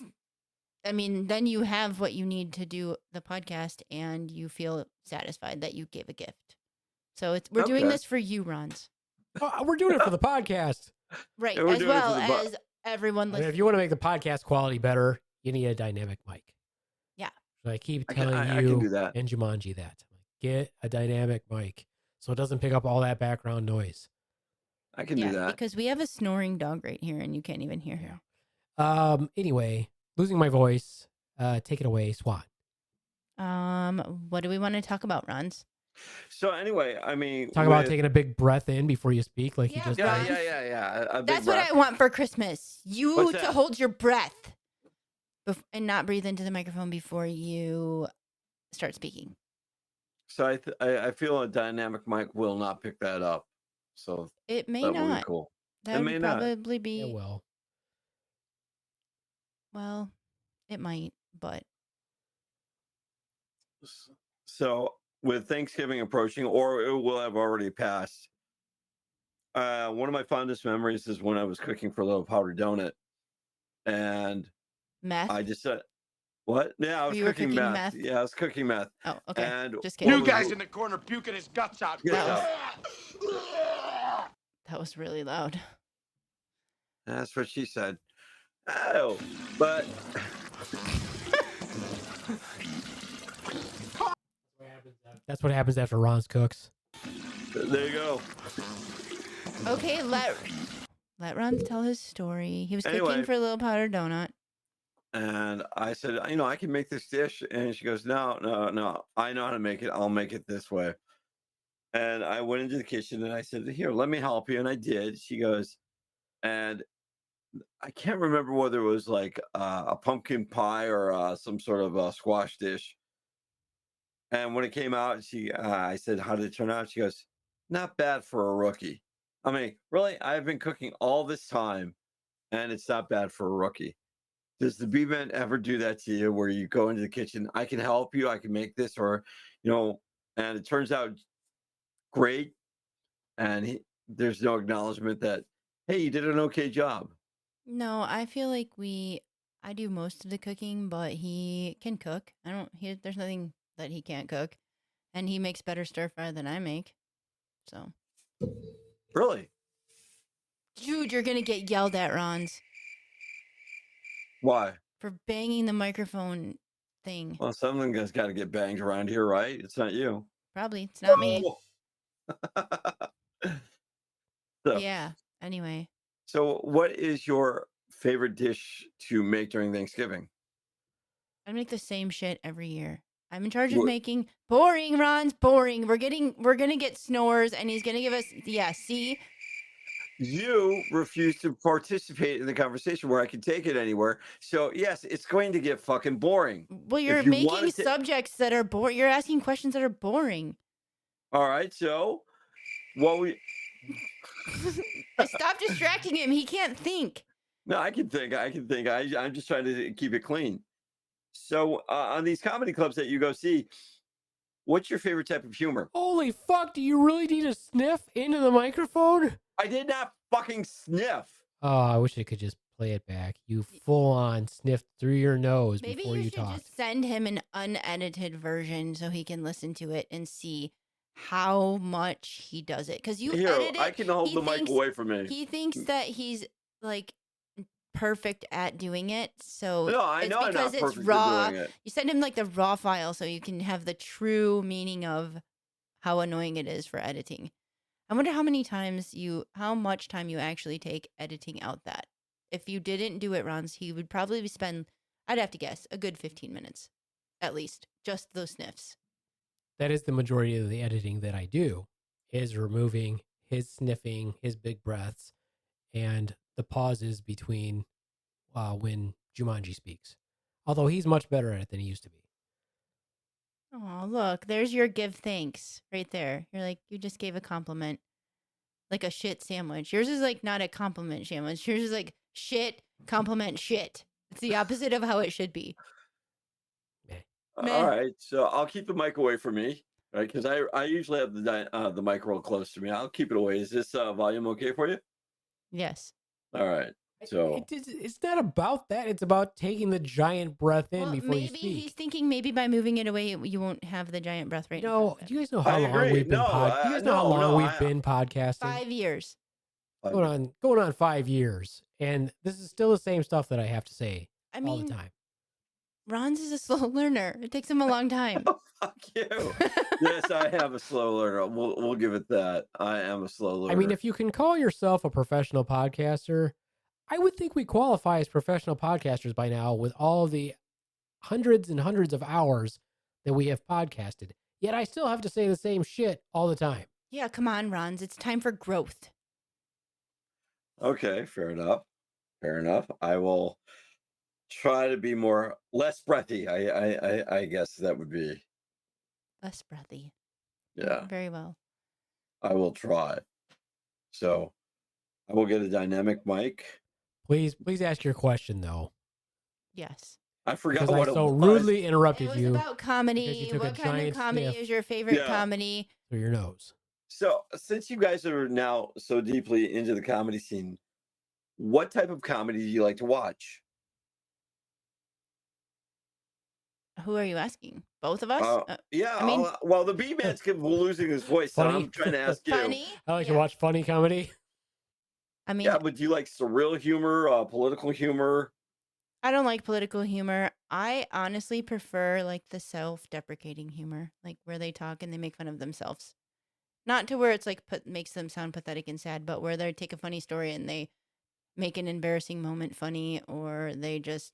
I mean, then you have what you need to do the podcast, and you feel satisfied that you gave a gift. So we're doing Okay. this for you, Ronz. Oh, we're doing it for the podcast. Right, Yeah, we're as doing it for well the as everyone I mean, listening. if you want to make the podcast quality better, you need a dynamic mic. Yeah. So I keep I can- telling I can you do that. and Jumanji that. Get a dynamic mic so it doesn't pick up all that background noise. I can do that. Because we have a snoring dog right here, and you can't even hear him. Anyway, losing my voice. Take it away, Swan. What do we want to talk about, Ronz? So anyway, I mean, Talk about taking a big breath in before you speak, like Yeah, you just Yeah. did. A big That's breath. what I want for Christmas. You What's to that? hold your breath and not breathe into the microphone before you start speaking. So I feel a dynamic mic will not pick that up. So It may that would be not. cool. That It may would not. probably It be. will. Well, it might, but So with Thanksgiving approaching, or it will have already passed. One of my fondest memories is when I was cooking for Little Powder Donut, and meth. I just said, "What? Yeah, I was You were cooking cooking meth. meth? Yeah, I was cooking meth." Oh, okay. And Just what kidding. You was guys the- in the corner puking his guts out. Yeah. That was really loud. That's what she said. Oh, but That's what happens after Ron's cooks. there you go. Okay, let Ron tell his story. He was Anyway. cooking for a Little Powder Donut. And I said, I can make this dish. And she goes, no. I know how to make it. I'll make it this way. And I went into the kitchen and I said, here, let me help you. And I did. She goes, and I can't remember whether it was like a pumpkin pie or some sort of squash dish. And when it came out, I said, how did it turn out? She goes, not bad for a rookie. I mean, really, I've been cooking all this time and it's not bad for a rookie. Does the Beaveman ever do that to you where you go into the kitchen, I can help you, I can make this, or, and it turns out great. And there's no acknowledgement that, hey, you did an okay job. No, I feel like I do most of the cooking, but he can cook. There's nothing that he can't cook. And he makes better stir fry than I make. So, Really? dude, you're going to get yelled at, Ronz, Why? for banging the microphone thing. Well, something has got to get banged around here, right? It's not you. Probably. It's not me. so, Yeah. Anyway, so what is your favorite dish to make during Thanksgiving? I make the same shit every year. I'm in charge of What? making boring, Ron's boring. We're gonna get snores, and he's gonna give us see. You refuse to participate in the conversation where I can take it anywhere. So yes, it's going to get fucking boring. Well, you're If you making wanted to- subjects that are boring. You're asking questions that are boring. All right, so what we Stop distracting him. He can't think. No, I can think. I'm just trying to keep it clean. So on these comedy clubs that you go see, what's your favorite type of humor? Holy fuck, do you really need to sniff into the microphone? I did not fucking sniff. Oh, I wish I could just play it back. You full on sniffed through your nose Maybe before you you should talked. just send him an unedited version so he can listen to it and see how much he does it. Because you Here, edit it. I can hold he the mic thinks- away from me. He thinks that he's like perfect at doing it. So No, I it's know I'm because not it's perfect raw. at doing it. You send him like the raw file so you can have the true meaning of how annoying it is for editing. I wonder how much time you actually take editing out that. If you didn't do it, Ron's, he would probably spend, I'd have to guess, a good 15 minutes. At least. Just those sniffs. That is the majority of the editing that I do, is removing his sniffing, his big breaths, and the pauses between when Jumanji speaks. Although he's much better at it than he used to be. Oh, look, there's your give thanks right there. You're like, you just gave a compliment. Like a shit sandwich. Yours is like not a compliment sandwich. Yours is like shit, compliment, shit. It's the opposite of how it should be. Meh. All right, so I'll keep the mic away from me, right? Because I usually have the mic real close to me. I'll keep it away. Is this volume okay for you? Yes. All right. So It's not about that. It's about taking the giant breath in Well, before you maybe speak. he's thinking maybe by moving it away, you won't have the giant breath right. No, do you guys know how I long agree. we've been No, do you guys know how no, long no, we've been podcasting? 5 years. Going on 5 years, and this is still the same stuff that I have to say I all mean, the time. Ron's is a slow learner. It takes him a long time. Oh, fuck you. Yes, I have a slow learner. We'll give it that. I am a slow learner. I mean, if you can call yourself a professional podcaster, I would think we qualify as professional podcasters by now with all the hundreds and hundreds of hours that we have podcasted. Yet I still have to say the same shit all the time. Yeah, come on, Ron's. It's time for growth. Okay, fair enough. Fair enough. I will try to be less breathy. I guess that would be. Less breathy. Yeah, Very well. I will try. So I will get a dynamic mic. Please ask your question though, Yes. I forgot because I what it so was. rudely It interrupted was you about comedy. took a What kind of giant comedy sniff. is your favorite Yeah. comedy? through your nose. So since you guys are now so deeply into the comedy scene, what type of comedy do you like to watch? Who are you asking? Both of us? Yeah, I mean- well, the B-Man's losing his voice, so Funny. I'm trying to ask you. Funny? I like Yeah. to watch funny comedy. I mean, Yeah, but do you like surreal humor, political humor? I don't like political humor. I honestly prefer like the self-deprecating humor, like where they talk and they make fun of themselves. Not to where it's like makes them sound pathetic and sad, but where they take a funny story and they make an embarrassing moment funny, or they just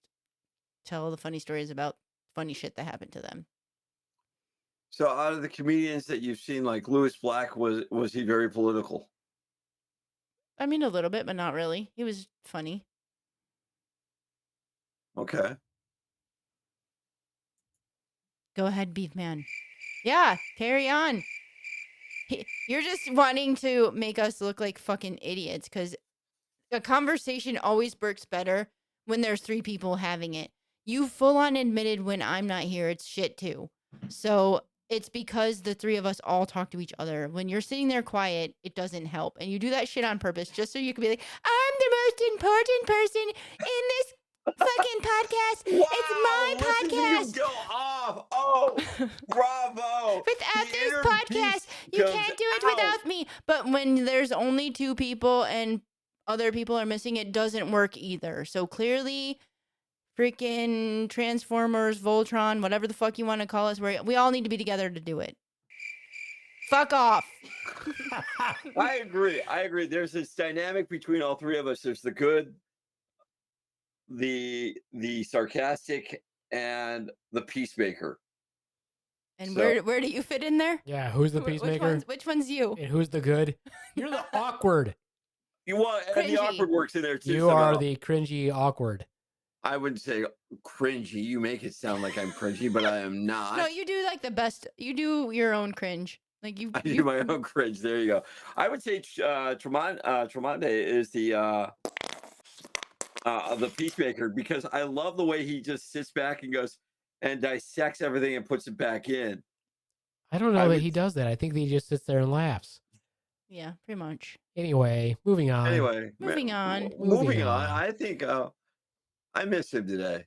tell the funny stories about funny shit that happened to them. So out of the comedians that you've seen, like Louis Black, was he very political? I mean, a little bit, but not really. He was funny. Okay. Go ahead, Beaveman. Yeah, carry on. You're just wanting to make us look like fucking idiots because a conversation always works better when there's 3 people having it. You full on admitted when I'm not here, it's shit too. So it's because the three of us all talk to each other. When you're sitting there quiet, it doesn't help. And you do that shit on purpose just so you can be like, I'm the most important person in this fucking podcast. It's my listen to podcast. you go off. Oh, bravo. Without The this inner podcast, beast you comes can't do it out. without me. But when there's only two people and other people are missing, it doesn't work either. So clearly, freaking Transformers, Voltron, whatever the fuck you want to call us, we all need to be together to do it. Fuck off. I agree. There's this dynamic between all three of us. There's the good, the sarcastic, and the peacemaker. And So- where do you fit in there? Yeah, who's the peacemaker? Which one's you? And who's the good? You're the awkward. You want, and the Cringy. awkward works in there too. You are somehow. the cringy awkward. I wouldn't say cringy. You make it sound like I'm cringy, but I am not. No, you do like the best. You do your own cringe. Like you. I do my own cringe. There you go. I would say Tremonde is the peacemaker, because I love the way he just sits back and goes and dissects everything and puts it back in. I don't know I that would- he does that. I think that he just sits there and laughs. Yeah, pretty much. Anyway, moving on. Anyway, Moving on. Moving on. I think I miss him today.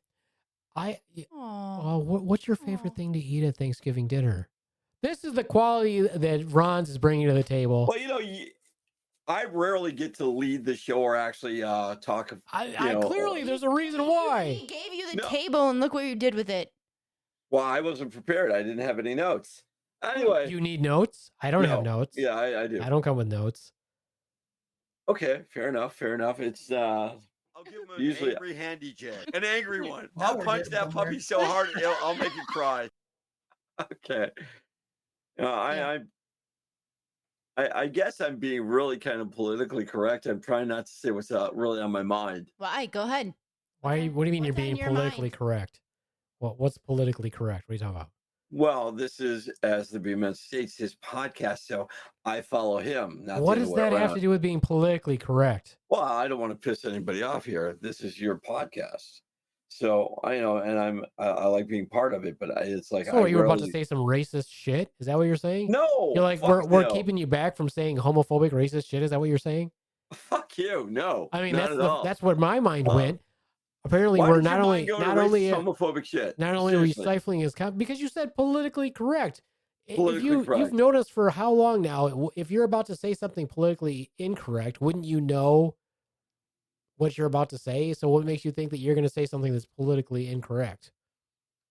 Aww. Well, what's your favorite Aw. thing to eat at Thanksgiving dinner? This is the quality that Ronz is bringing to the table. Well, I rarely get to lead the show or actually talk. I clearly, there's a reason why. He gave you the No. table, and look what you did with it. Well, I wasn't prepared. I didn't have any notes. Anyway, You need notes? I don't have no. notes. Yeah, I do. I don't come with notes. Okay, fair enough. It's I'll give him an Usually- angry handy jab. An angry one. Now I'll we're punch getting that somewhere. puppy so hard I'll make it cry. okay. I guess I'm being really kind of politically correct. I'm trying not to say what's really on my mind. Why? Go ahead. Why? What do you mean you're What's on being your politically mind? correct? What's politically correct? What are you talking about? Well, this is, as the Beaveman states, his podcast, so I follow him. Not What the does other way that have around. to do with being politically correct? Well, I don't want to piss anybody off here. This is your podcast, so I know, and I like being part of it. But it's like, So, I you were about to rarely- say some racist shit? Is that what you're saying? No, You're like, fuck we're no. keeping you back from saying homophobic, racist shit. Is that what you're saying? Fuck you. No, I mean, not at all. that's what my mind Wow. went. Apparently, Why we're did not your only mind go to not racist, only homophobic shit. not only are we Seriously. stifling his because you said politically correct. Politically You've correct. known us for how long now? If you're about to say something politically incorrect, wouldn't you know what you're about to say? So what makes you think that you're going to say something that's politically incorrect?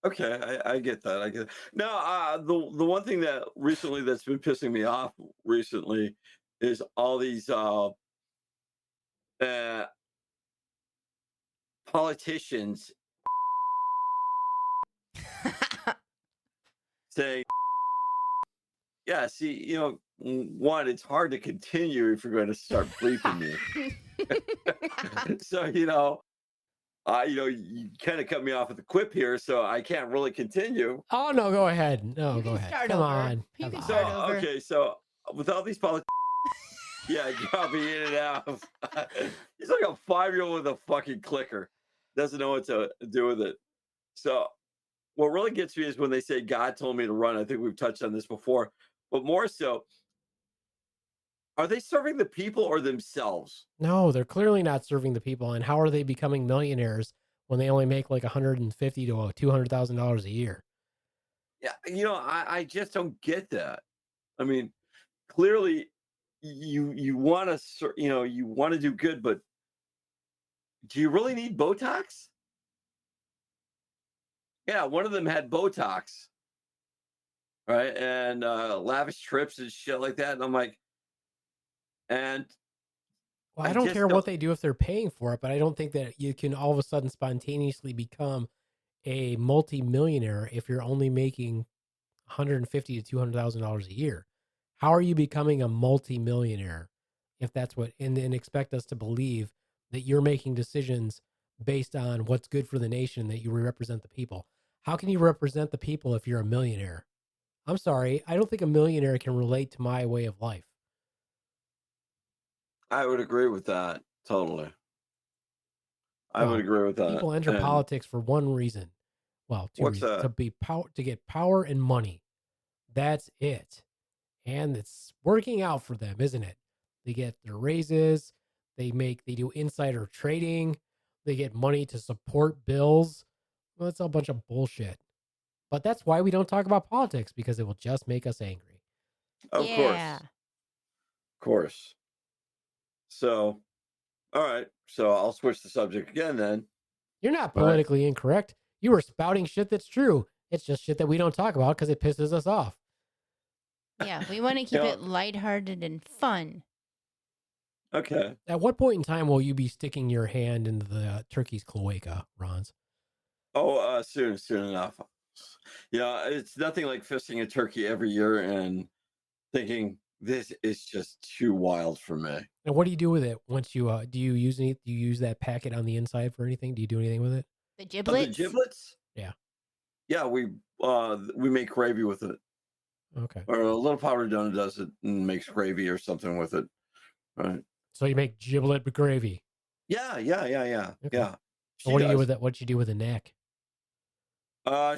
Okay, I get that. I get it. Now, the one thing that recently that's been pissing me off recently is all these politicians saying, "Yeah, see, one, it's hard to continue if you're going to start bleeping me." So you kind of cut me off at the quip here, so I can't really continue. Oh no, go ahead. No, You go can ahead. start Come over. on. You Come can on. So start over. okay, so with all these politicians, yeah, dropping in and out. He's like a 5-year-old with a fucking clicker, doesn't know what to do with it. So what really gets me is when they say God told me to run. I think we've touched on this before, but more so, are they serving the people or themselves? No, they're clearly not serving the people. And how are they becoming millionaires when they only make like $150,000 to $200,000 a year? Yeah, I just don't get that. I mean, clearly you want to you want to do good, but do you really need Botox? Yeah, one of them had Botox, right, and lavish trips and shit like that, and I'm like, and Well, I I don't just care don't- what they do if they're paying for it, but I don't think that you can all of a sudden spontaneously become a multi-millionaire if you're only making $150,000 to $200,000 a year. How are you becoming a multi-millionaire if that's what, and expect us to believe that you're making decisions based on what's good for the nation, that you represent the people? How can you represent the people if you're a millionaire? I'm sorry, I don't think a millionaire can relate to my way of life. I would agree with that totally. I Well, would agree with that. People enter And politics for one reason. Well, two What's reasons. that? To get power and money. That's it. And it's working out for them, isn't it? They get their raises. They do insider trading. They get money to support bills. Well, that's a bunch of bullshit. But that's why we don't talk about politics, because it will just make us angry. Of Yeah. course. So, all right. So I'll switch the subject again then. You're not All right. politically incorrect. You were spouting shit that's true. It's just shit that we don't talk about because it pisses us off. Yeah, we want to keep Yeah. it lighthearted and fun. Okay. At what point in time will you be sticking your hand into the turkey's cloaca, Ronz? Oh, soon enough. It's nothing like fisting a turkey every year and thinking this is just too wild for me. And what do you do with it once you do you use that packet on the inside for anything? Do you do anything with it? The Oh, giblets? the giblets? Yeah. Yeah, we make gravy with it. Okay. Or a little powdered donut does it and makes gravy or something with it. Right. So you make giblet gravy. Yeah. Okay. Yeah. And what do you do with it? What do you do with the neck?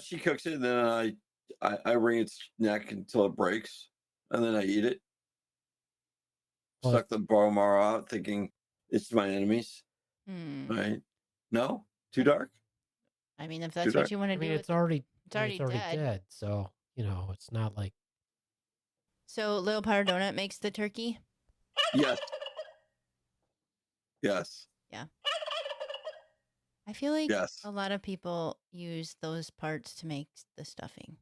She cooks it and then I wring its neck until it breaks and then I eat it. Well, Suck the bone marrow out thinking it's my enemies. Hmm. Right. No? Too dark? I mean, if that's dark. what you want to I mean, do, it's already dead. dead. So, it's not like So Little Powder Donut makes the turkey? Yes. Yes. I feel like Yes. a lot of people use those parts to make the stuffing.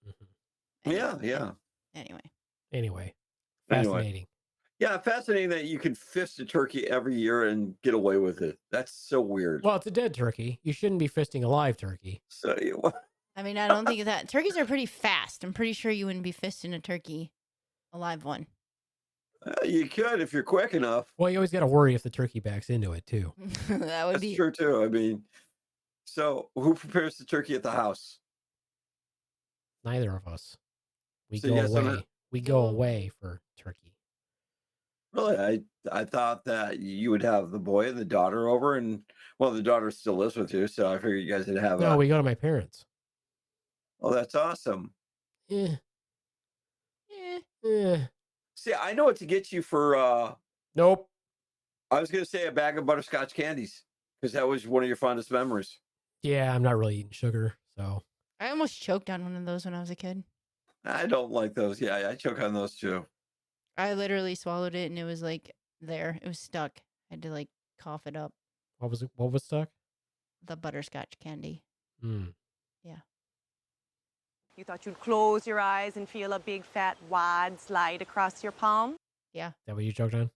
Mhm. Yeah. Anyway, Anyway. fascinating. Yeah, fascinating that you can fist a turkey every year and get away with it. That's so weird. Well, it's a dead turkey. You shouldn't be fisting a live turkey. So I mean, I don't think that turkeys are pretty fast. I'm pretty sure you wouldn't be fisting a turkey, a live one. you could if you're quick enough. Well, you always got to worry if the turkey backs into it too. That would That's be true too. I mean, so who prepares the turkey at the house? Neither of us. We So go yes, I'm away. We go away for turkey. Really, I thought that you would have the boy and the daughter over, and well, the daughter still lives with you, so I figured you guys would have. No, we go to my parents. Oh, that's awesome. Eh. See, I know what to get you for. Nope. I was going to say a bag of butterscotch candies because that was one of your fondest memories. Yeah, I'm not really eating sugar, so. I almost choked on one of those when I was a kid. I don't like those. Yeah, I choke on those too. I literally swallowed it and it was like there. It was stuck. I had to like cough it up. What was it? What was stuck? The butterscotch candy. Mm. You thought you'd close your eyes and feel a big fat wad slide across your palm? Is that what you choked on?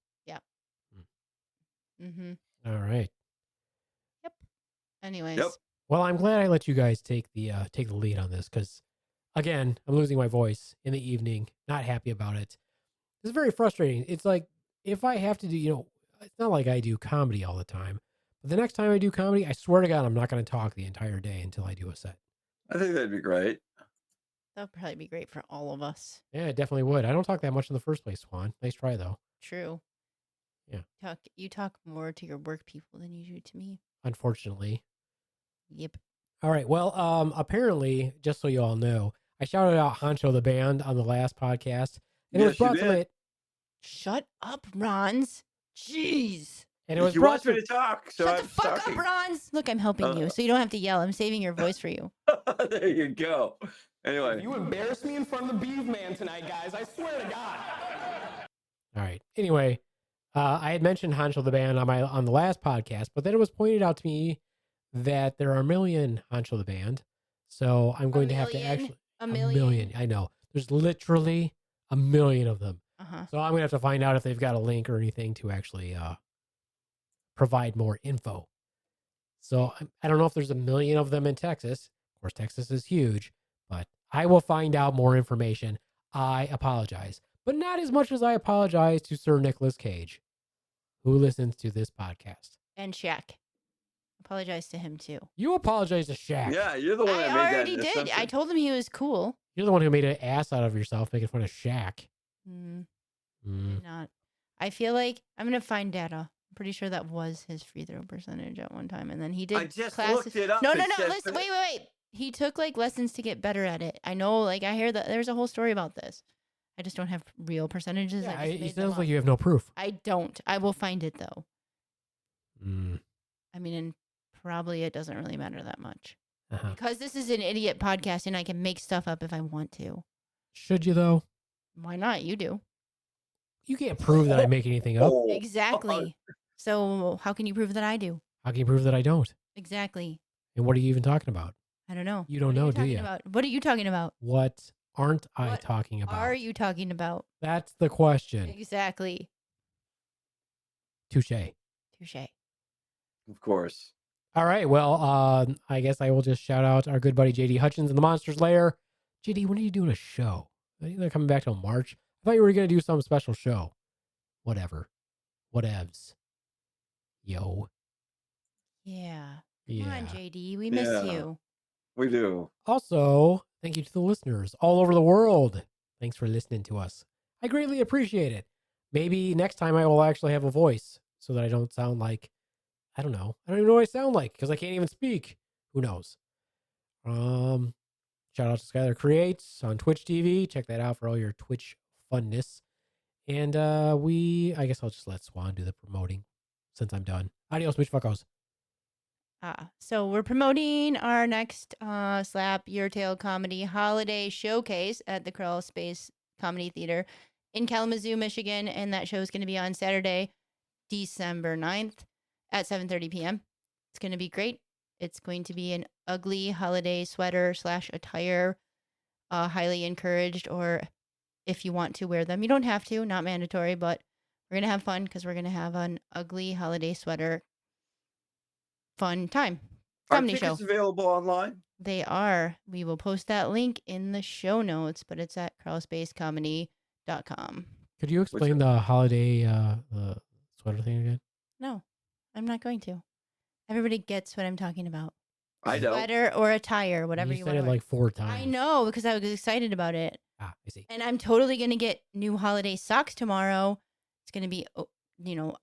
Mm-hmm. All right. Anyways. Yep. Well, I'm glad I let you guys take the lead on this because, again, I'm losing my voice in the evening. Not happy about it. It's very frustrating. It's like if I have to do, it's not like I do comedy all the time. But the next time I do comedy, I swear to God, I'm not going to talk the entire day until I do a set. I think that'd be great. That would probably be great for all of us. Yeah, it definitely would. I don't talk that much in the first place, Swan. Nice try, though. True. Yeah. You talk more to your work people than you do to me. Unfortunately. Yep. All right. Well, apparently, just so you all know, I shouted out Honcho the band on the last podcast, and it was Yes, you brought to did. my. Shut up, Ronz. Jeez. And it was You brought want me to. to talk, so Shut I'm the fuck talking. up, Ronz. Look, I'm helping you, so you don't have to yell. I'm saving your voice for you. There you go. Anyway, You embarrassed me in front of the Beaveman tonight, guys. I swear to God. All right. Anyway, I had mentioned Honcho the band on the last podcast, but then it was pointed out to me that there are a million Honcho the band, so I'm going to have to actually A million. I know there's literally a million of them, Uh-huh. so I'm gonna have to find out if they've got a link or anything to actually provide more info. So I don't know if there's a million of them in Texas. Of course, Texas is huge, but I will find out more information. I apologize, but not as much as I apologize to Sir Nicolas Cage, who listens to this podcast. And Shaq. Apologize to him too. You apologize to Shaq. yeah, you're the one that I made that. already did. assumption. I told him he was cool. You're the one who made an ass out of yourself making fun of Shaq. Mm, Mm. Not. I feel like I'm gonna find data. I'm pretty sure that was his free throw percentage at one time, and then he did I just classes. looked it up. No, It no, no. says Listen, that- wait. he took like lessons to get better at it. I know, like I hear that there's a whole story about this. I just don't have real percentages. Yeah, I just it made them sounds up. like you have no proof. I don't. I will find it though. Mm. I mean, and probably it doesn't really matter that much Uh-huh. because this is an idiot podcast and I can make stuff up if I want to. Should you though? Why not? You do. You can't prove that I make anything up. Oh, Exactly. So how can you prove that I do? How can you prove that I don't? Exactly. And what are you even talking about? I don't know. You don't What are know, do talking you? about? What are you talking about? What aren't I What talking about? Are you talking about? That's the question. Exactly. Touche. Touche. of course. All right. Well, I guess I will just shout out our good buddy JD Hutchins in the Monsters Lair. JD, when are you doing a show? I think they're coming back till March. I thought you were going to do some special show. Whatever. Whatevs. Yo. Yeah. Yeah. Come on, JD. We miss Yeah. you. We do. Also, thank you to the listeners all over the world. Thanks for listening to us. I greatly appreciate it. Maybe next time I will actually have a voice so that I don't sound like, I don't know. I don't even know what I sound like because I can't even speak. Who knows? Shout out to Skylar Creates on Twitch TV. Check that out for all your Twitch funness. And I guess I'll just let Swan do the promoting since I'm done. Adios, bitch fuckos. So we're promoting our next Slap Your Tail Comedy Holiday Showcase at the Crawl Space Comedy Theater in Kalamazoo, Michigan. And that show is going to be on Saturday, December 9th at 7:30 p.m. It's going to be great. It's going to be an ugly holiday sweater / attire. Highly encouraged, or if you want to wear them, you don't have to, not mandatory, but we're going to have fun because we're going to have an ugly holiday sweater fun time. Are Comedy show. tickets available online? They are. We will post that link in the show notes, but it's at crawlspacecomedy.com. Could you explain the holiday sweater thing again? No, I'm not going to. Everybody gets what I'm talking about. I don't. Sweater or attire, whatever you said want it to like 4 times. I know, because I was excited about it. I see. And I'm totally going to get new holiday socks tomorrow. It's going to be,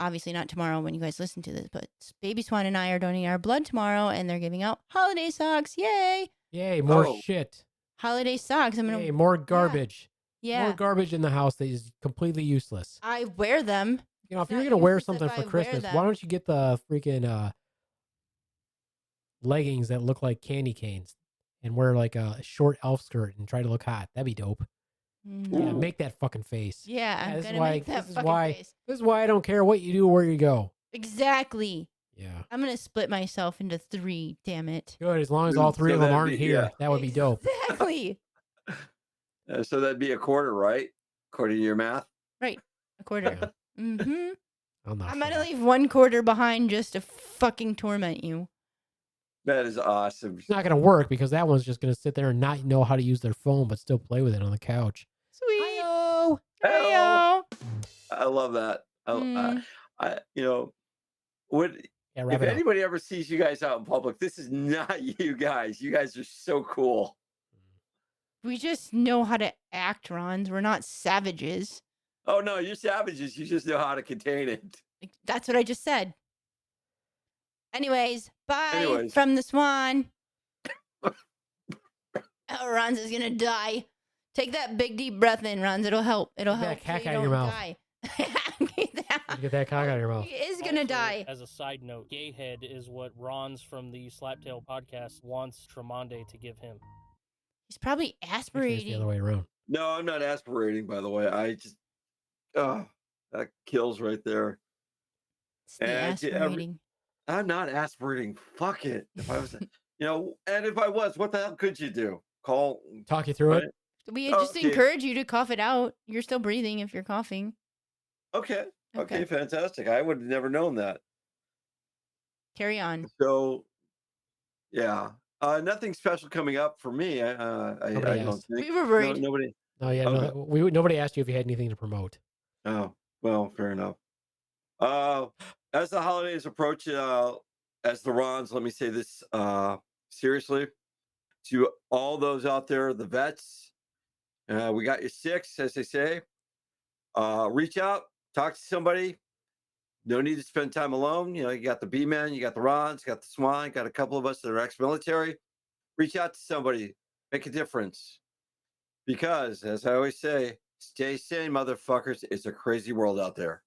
obviously not tomorrow when you guys listen to this, but Baby Swan and I are donating our blood tomorrow, and they're giving out holiday socks. Yay! Yay, more Oh. shit. Holiday socks. I'm Yay, going to, more garbage. yeah. More garbage in the house that is completely useless. I wear them. You know, if It's you're not going to wear useless something if for I wear Christmas, them. why don't you get the freaking leggings that look like candy canes and wear like a short elf skirt and try to look hot? That'd be dope. No. Yeah, make that fucking face. Yeah, I'm this going is to why- make that this is fucking why- face. This is why I don't care what you do or where you go. Exactly. Yeah. I'm going to split myself into 3, damn it. Good. As long as all 3 So of them that'd aren't be- here, yeah. that would be dope. Exactly. So that'd be a quarter, right? According to your math. A quarter. Yeah. Mm-hmm. I'm not I'm sure. going to leave 1 quarter behind just to fucking torment you. That is awesome. It's not going to work because that one's just going to sit there and not know how to use their phone, but still play with it on the couch. Sweet. Hi-yo! Hello. I love that. Mm. What Yeah, wrap if it up. anybody ever sees you guys out in public? This is not you guys. You guys are so cool. We just know how to act, Ronz. We're not savages. Oh no, you're savages. You just know how to contain it. Like, that's what I just said. Anyways, bye Anyways. from the Swan. Ronz is gonna die. Take that big deep breath in, Ronz. It'll help. It'll Get help. that cack so you out of your don't mouth. die. Get that cock out of your mouth. He is gonna Also, die. As a side note, Gayhead is what Ronz from the Slaptail podcast wants Tremonde to give him. He's probably Actually, it's the other aspirating. way around. No, I'm not aspirating, by the way. I just that kills right there. It's the And aspirating. I'm not aspirating. Fuck it. If I was and if I was, what the hell could you do? Call Talk you through it. We just Okay. encourage you to cough it out. You're still breathing if you're coughing. Okay. Okay. Okay, fantastic. I would have never known that. Carry on. So, yeah, nothing special coming up for me. I Nobody don't asked. think. We were worried. Nobody. No, yeah, Okay. nobody asked you if you had anything to promote. Oh, well, fair enough. As the holidays approach, as the Rons, let me say this seriously to all those out there, the vets. We got your 6, as they say. Reach out, talk to somebody. No need to spend time alone. You got the Beaveman, you got the Ronz, you got the Swan, you got a couple of us that are ex-military. Reach out to somebody. Make a difference. Because, as I always say, stay sane, motherfuckers. It's a crazy world out there.